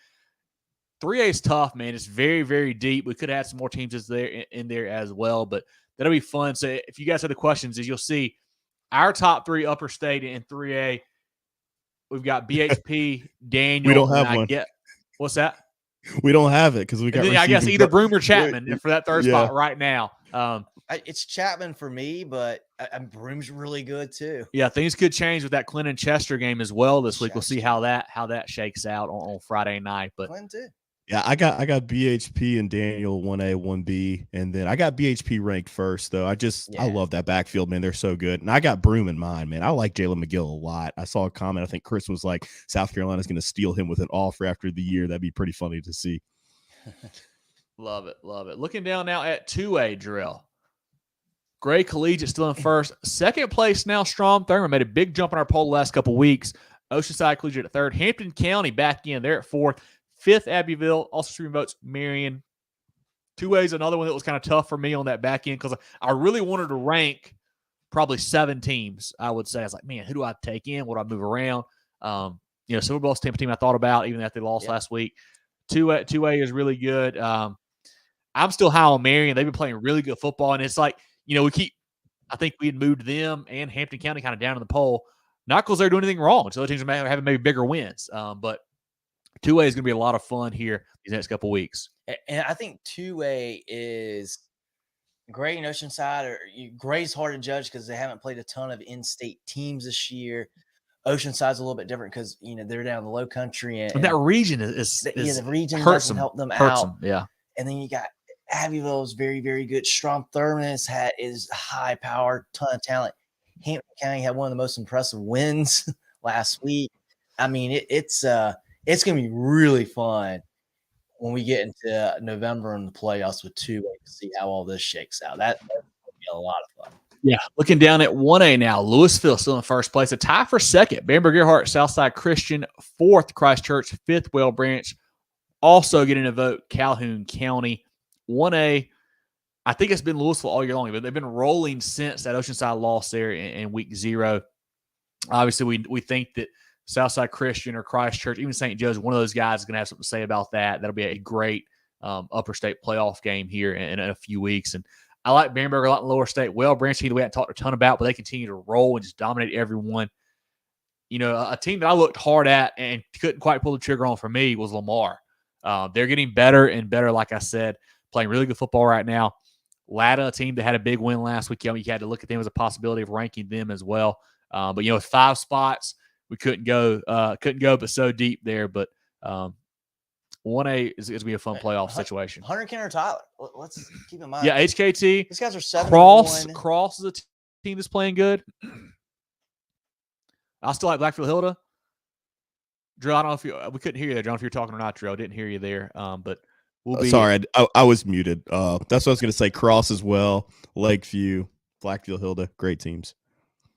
3A is tough, man. It's very, very deep. We could have had some more teams in there as well, but that'll be fun. So if you guys have the questions, as you'll see, our top 3 upper state in 3A, we've got BHP, Daniel. We don't have one. What's that? We don't have it because we got. I guess either Broome or Chapman for that third spot right now. It's Chapman for me, but Broome's really good too. Yeah, things could change with that Clinton Chester game as well this week. We'll see how that shakes out on Friday night. But Clinton too. Yeah, I got BHP and Daniel 1A, 1B, and then I got BHP ranked first though. I love that backfield, man. They're so good. And I got Broome in mind, man. I like Jalen McGill a lot. I saw a comment. I think Chris was like, South Carolina's going to steal him with an offer after the year. That'd be pretty funny to see. Love it. Looking down now at 2A drill. Gray Collegiate still in first. Second place now, Strom Thurmond made a big jump in our poll the last couple weeks. Oceanside Collegiate at third. Hampton County back in. They're at fourth. Fifth, Abbeville, also streaming votes, Marion. 2A is another one that was kind of tough for me on that back end because I really wanted to rank probably 7 teams, I would say. I was like, man, who do I take in? What do I move around? Summerville's Tampa team I thought about, even after they lost last week. 2A is really good. I'm still high on Marion. They've been playing really good football, and it's like, I think we had moved them and Hampton County kind of down in the poll, not because they're doing anything wrong. So other teams are having maybe bigger wins, but 2A is going to be a lot of fun here these next couple weeks. And I think 2A is Gray and Oceanside. Gray's hard to judge because they haven't played a ton of in-state teams this year. Oceanside's a little bit different because they're down in the Low Country, and that region the region hurts doesn't help them hurts out. Them, yeah. And then you got Abbeville is very, very good. Strom Thurmond is high power, ton of talent. Hampton County had one of the most impressive wins last week. I mean, it's going to be really fun when we get into November in the playoffs with 2A to see how all this shakes out. That's going to be a lot of fun. Yeah, looking down at 1A now, Louisville still in first place. A tie for second. Bamberg Earhart, Southside Christian. Fourth, Christchurch. Fifth, Whale Branch. Also getting a vote, Calhoun County. 1A, I think it's been Louisville all year long, but they've been rolling since that Oceanside loss there in week 0. Obviously, we think that Southside Christian or Christchurch, even St. Joe's, one of those guys is going to have something to say about that. That'll be a great upper state playoff game here in a few weeks. And I like Bamberg a lot in lower state. Well, Branch, we haven't talked a ton about, but they continue to roll and just dominate everyone. A team that I looked hard at and couldn't quite pull the trigger on for me was Lamar. They're getting better and better, like I said, playing really good football right now. Latta, a team that had a big win last week. You had to look at them as a possibility of ranking them as well. But 5 spots, we couldn't go but so deep there. But 1A is going to be a fun playoff situation. Hunter, Ken, or Tyler? Let's keep in mind. Yeah, HKT. These guys are 7-1. Cross is a team that's playing good. I still like Blackfield Hilda. Drew, I don't know if we couldn't hear you there. I don't know if you're talking or not, Drew. I didn't hear you there. But we'll be sorry. I was muted. That's what I was going to say. Cross as well. Lakeview, Blackfield Hilda, great teams.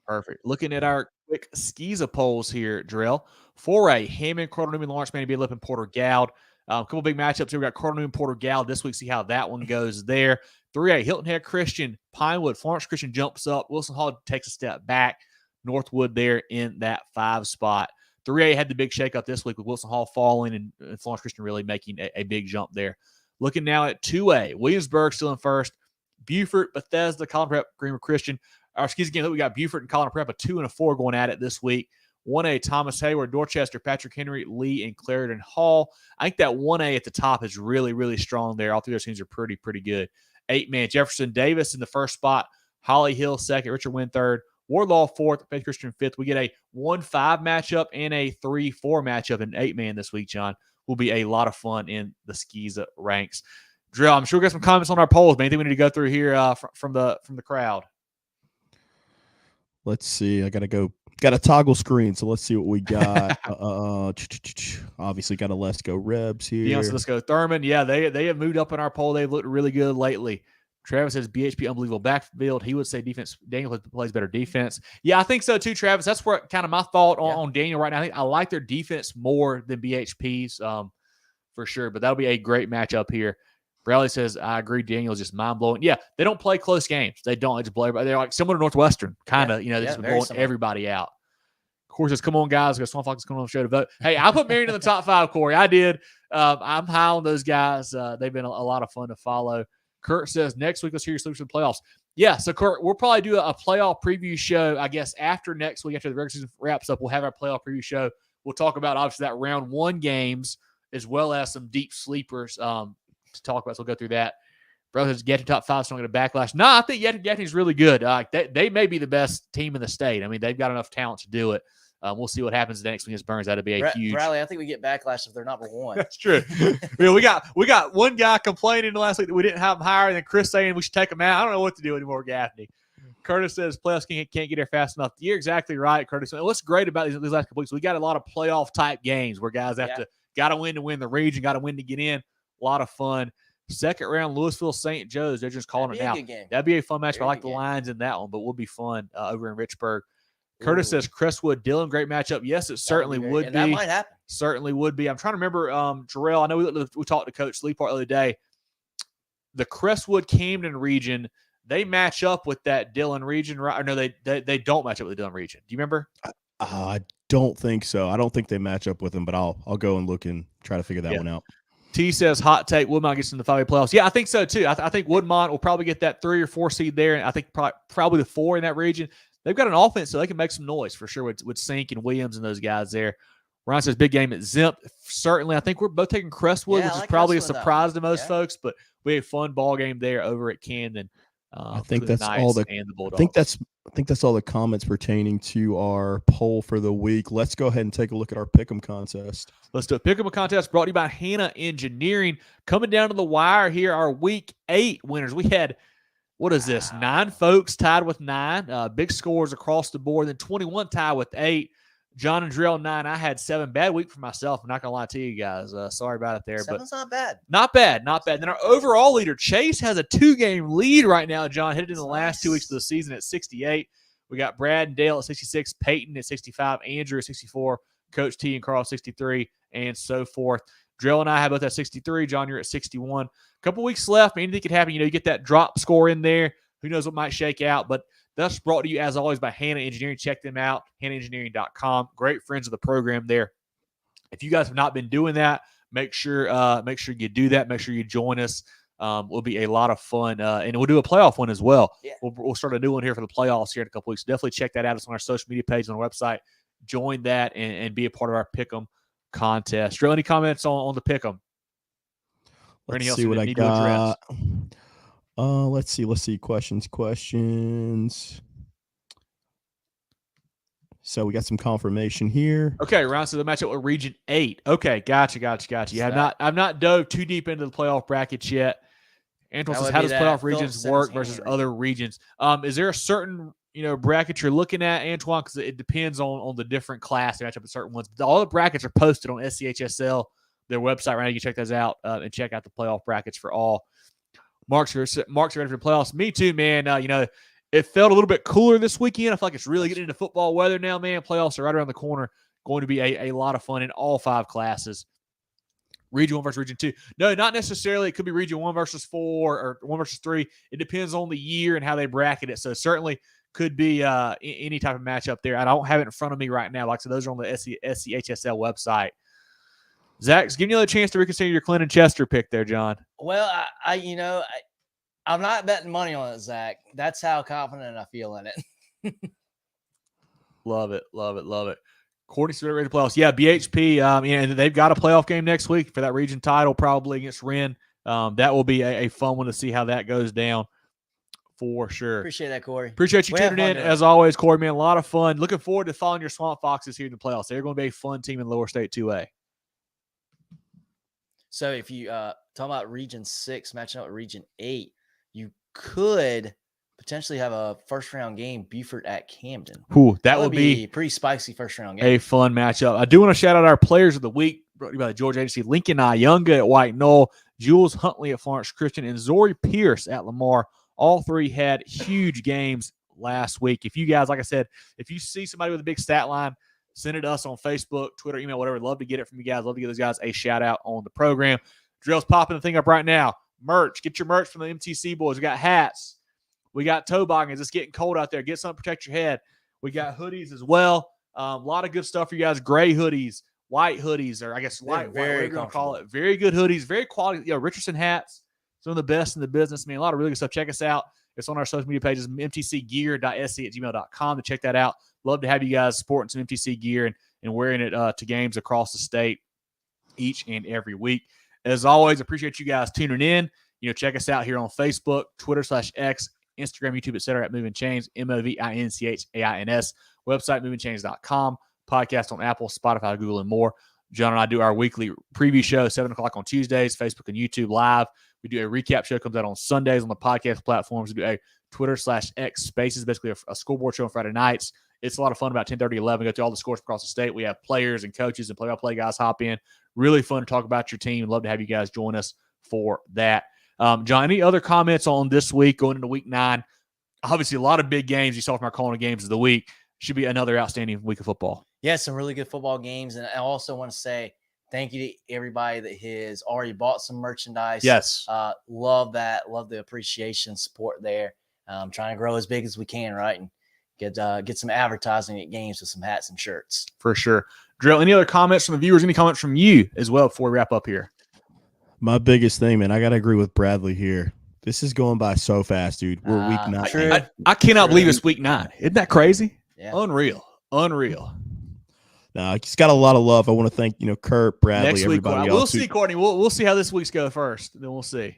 Perfect. Looking at our quick SCISA polls here, Drill. 4A, Hammond, Carter Newman, Lawrence, Manny Lip, and Porter Gowd. A couple big matchups here. We got Carter Newman, Porter Gowd this week. See how that one goes there. 3A, Hilton Head Christian, Pinewood, Florence Christian jumps up. Wilson Hall takes a step back. Northwood there in that 5 spot. 3A had the big shakeup this week with Wilson Hall falling and Florence Christian really making a big jump there. Looking now at 2A, Williamsburg still in first. Beaufort, Bethesda, Colleton Prep, Greenwood Christian. Again, we got Beaufort and Colleton Prep, a 2 and a 4 going at it this week. 1A, Thomas Hayward, Dorchester, Patrick Henry, Lee, and Clarendon Hall. I think that 1A at the top is really, really strong there. All three of those teams are pretty good. 8-man, Jefferson Davis in the first spot. Holly Hill second. Richard Wynn third. Wardlaw fourth. Faith Christian fifth. We get a 1-5 matchup and a 3-4 matchup in 8-man this week, John. Will be a lot of fun in the SCISA ranks. Drill, I'm sure we got some comments on our polls, man. Anything we need to go through here from the crowd? Let's see. I got a toggle screen, so let's see what we got. Obviously got a Let's Go Rebs here. Yeah, so let's go Thurman. Yeah, they have moved up in our poll. They've looked really good lately. Travis says BHP unbelievable backfield. He would say defense. Daniel plays better defense. Yeah, I think so too, Travis. That's where kind of my thought on Daniel right now. I think I like their defense more than BHP's for sure. But that'll be a great matchup here. Bradley says, I agree. Daniel's just mind-blowing. Yeah, they don't play close games. They don't. They just blow everybody. They're like similar to Northwestern, kind of. They're just blowing everybody out. Corey says, come on, guys. Got Swamp Fox coming on the show to vote. Hey, I put Marion in the top 5, Corey. I did. I'm high on those guys. They've been a lot of fun to follow. Kurt says, next week, let's hear your solution to the playoffs. Yeah, so, Kurt, we'll probably do a playoff preview show, I guess, after next week, after the regular season wraps up. We'll have our playoff preview show. We'll talk about, obviously, that round 1 games as well as some deep sleepers to talk about. So we'll go through that. Brothers, get to top 5, so I'm going to backlash. No, I think Yeti's really good. They may be the best team in the state. I mean, they've got enough talent to do it. We'll see what happens next week against Burns. That'd be a huge. Bradley, I think we get backlash if they're number 1. That's true. We got one guy complaining last week that we didn't have him higher, and then Chris saying we should take him out. I don't know what to do anymore, Gaffney. Curtis says playoffs can't get there fast enough. You're exactly right, Curtis. And what's great about these last couple weeks, we got a lot of playoff type games where guys got to win to win the region, got to win to get in. A lot of fun. Second round, Louisville St. Joe's. They're just calling it now. That'd be a fun match. I like the lines in that one, but we'll be fun over in Richburg. Curtis says Crestwood Dillon, great matchup. Yes, it certainly would be. That might happen. Certainly would be. I'm trying to remember, Jarrell. I know we talked to Coach Sleepart the other day. The Crestwood Camden region, they match up with that Dillon region, right? Or no, they don't match up with the Dillon region. Do you remember? I don't think so. I don't think they match up with them, but I'll go and look and try to figure that one out. T says hot take, Woodmont gets in the 5A playoffs. Yeah, I think so too. I think Woodmont will probably get that 3 or 4 seed there, and I think probably the 4 in that region. They've got an offense, so they can make some noise for sure with Sink and Williams and those guys there. Ryan says big game at Zimp. Certainly, I think we're both taking Crestwood, which is probably Crestwood, a surprise to most folks, but we had a fun ball game there over at Camden. I think that's all the Bulldogs. I think that's all the comments pertaining to our poll for the week. Let's go ahead and take a look at our Pick'em contest. Let's do a Pick'em contest brought to you by Hannah Engineering. Coming down to the wire here, our Week 8 winners. We had, 9 folks tied with 9. Big scores across the board. Then 21 tied with 8. John and Drill 9. I had 7. Bad week for myself. I'm not going to lie to you guys. Sorry about it there. 7's not bad. Not bad. Then our overall leader, Chase, has a 2-game lead right now, John. Hit it in the last 2 weeks of the season at 68. We got Brad and Dale at 66, Peyton at 65, Andrew at 64, Coach T and Carl at 63, and so forth. Drill and I have both at 63. John, you're at 61. A couple weeks left. Anything could happen. You get that drop score in there. Who knows what might shake out, but that's brought to you, as always, by Hannah Engineering. Check them out, hannahengineering.com. Great friends of the program there. If you guys have not been doing that, make sure you do that. Make sure you join us. Will be a lot of fun, and we'll do a playoff one as well. Yeah. We'll start a new one here for the playoffs here in a couple weeks. Definitely check that out. It's on our social media page on our website. Join that and be a part of our Pick'em contest. Drill, any comments on the Pick'em? Let's see what I got. Let's see. Questions. So we got some confirmation here. Okay, round to the matchup with Region 8. Okay, gotcha. Yeah, I've not dove too deep into the playoff brackets yet. Antoine says, how does playoff regions work versus other regions? Is there a certain bracket you're looking at, Antoine? Because it depends on the different class matchup at certain ones. All the brackets are posted on SCHSL, their website right now. You can check those out and check out the playoff brackets for all. Mark's ready for the playoffs. Me too, man. It felt a little bit cooler this weekend. I feel like it's really getting into football weather now, man. Playoffs are right around the corner. Going to be a lot of fun in all 5 classes. Region 1 versus Region 2. No, not necessarily. It could be Region 1 versus 4 or 1 versus 3. It depends on the year and how they bracket it. So certainly could be any type of matchup there. I don't have it in front of me right now. Like I said, those are on the SCHSL website. Zach's giving you a chance to reconsider your Clinton Chester pick there, John. Well, I'm not betting money on it, Zach. That's how confident I feel in it. Love it. Courtney's ready to playoffs. Yeah, BHP. And they've got a playoff game next week for that region title, probably against Wren. That will be a fun one to see how that goes down for sure. Appreciate that, Corey. Appreciate you tuning in as always, Corey. Man, a lot of fun. Looking forward to following your Swamp Foxes here in the playoffs. They're going to be a fun team in Lower State 2A. So if you talk about Region 6 matching up with Region 8, you could potentially have a first-round game, Beaufort at Camden. Ooh, that would be a pretty spicy first-round game. A fun matchup. I do want to shout out our players of the week, brought to you by the Georgia Agency. Lincoln Ayunga at White Knoll, Jules Huntley at Florence Christian, and Zori Pierce at Lamar. All 3 had huge games last week. If you guys, like I said, if you see somebody with a big stat line, send it to us on Facebook, Twitter, email, whatever. Love to get it from you guys. Love to give those guys a shout-out on the program. Drill's popping the thing up right now. Merch. Get your merch from the MTC boys. We got hats. We got toboggans. It's getting cold out there. Get something to protect your head. We got hoodies as well. A lot of good stuff for you guys. Gray hoodies, white hoodies, or I guess white, whatever you want to call it. Very good hoodies. Very quality. Richardson hats. Some of the best in the business, man. A lot of really good stuff. Check us out. It's on our social media pages, mtcgear.sc@gmail.com to check that out. Love to have you guys sporting some MTC gear and wearing it to games across the state each and every week. As always, appreciate you guys tuning in. Check us out here on Facebook, Twitter/X, Instagram, YouTube, etc. at Movin Chains, MOVINCHAINS. Website, movinchains.com. Podcast on Apple, Spotify, Google, and more. John and I do our weekly preview show, 7 o'clock on Tuesdays, Facebook and YouTube live. We do a recap show, comes out on Sundays on the podcast platforms. We do a Twitter/X Spaces, basically a scoreboard show on Friday nights. It's a lot of fun about 10:30, 11. Go through all the scores across the state. We have players and coaches and play-by-play guys hop in. Really fun to talk about your team. Love to have you guys join us for that. John, any other comments on this week going into week 9? Obviously, a lot of big games you saw from our CONA games of the week. Should be another outstanding week of football. Yeah, some really good football games. And I also want to say thank you to everybody that has already bought some merchandise. Yes. Love that. Love the appreciation, support there. Trying to grow as big as we can, right? And get some advertising at games with some hats and shirts. For sure. Drill, any other comments from the viewers? Any comments from you as well before we wrap up here? My biggest thing, man, I got to agree with Bradley here. This is going by so fast, dude. We're week 9. True. I cannot believe it's week 9. Isn't that crazy? Yeah. Unreal. No, he's got a lot of love. I want to thank, Kurt, Bradley, Next week, everybody we'll else. see, Courtney. We'll see how this week's go first. Then we'll see.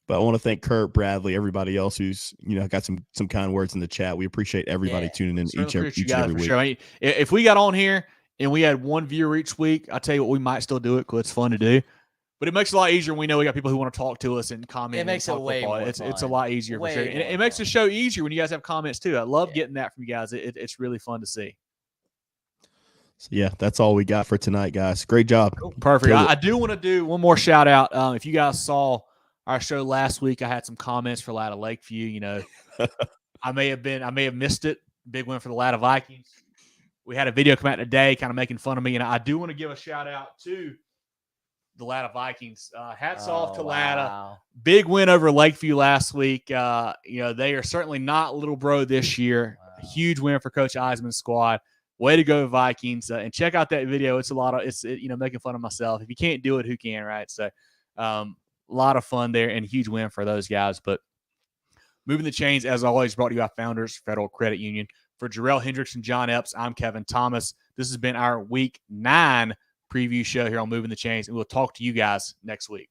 But I want to thank Kurt, Bradley, everybody else who's, got some kind words in the chat. We appreciate everybody tuning in each and every week. Sure. I mean, if we got on here and we had one viewer each week, I tell you what, we might still do it because it's fun to do. But it makes it a lot easier when we know we got people who want to talk to us and comment. It makes it way more fun. It's a lot easier for sure. And it makes the show easier when you guys have comments too. I love getting that from you guys. It's really fun to see. So yeah, that's all we got for tonight, guys. Great job. Perfect. I do want to do one more shout out. If you guys saw our show last week, I had some comments for Latta Lakeview. I may have missed it. Big win for the Latta Vikings. We had a video come out today kind of making fun of me, and I do want to give a shout out to the Latta Vikings. Hats off to Latta. Big win over Lakeview last week. They are certainly not Little Bro this year. Wow. A huge win for Coach Eisman's squad. Way to go, Vikings. And check out that video. It's making fun of myself. If you can't do it, who can, right? So a lot of fun there and huge win for those guys. But Moving the Chains, as always, brought to you by Founders Federal Credit Union. For Jarrell Hendricks and John Epps, I'm Kevin Thomas. This has been our Week 9 preview show here on Moving the Chains, and we'll talk to you guys next week.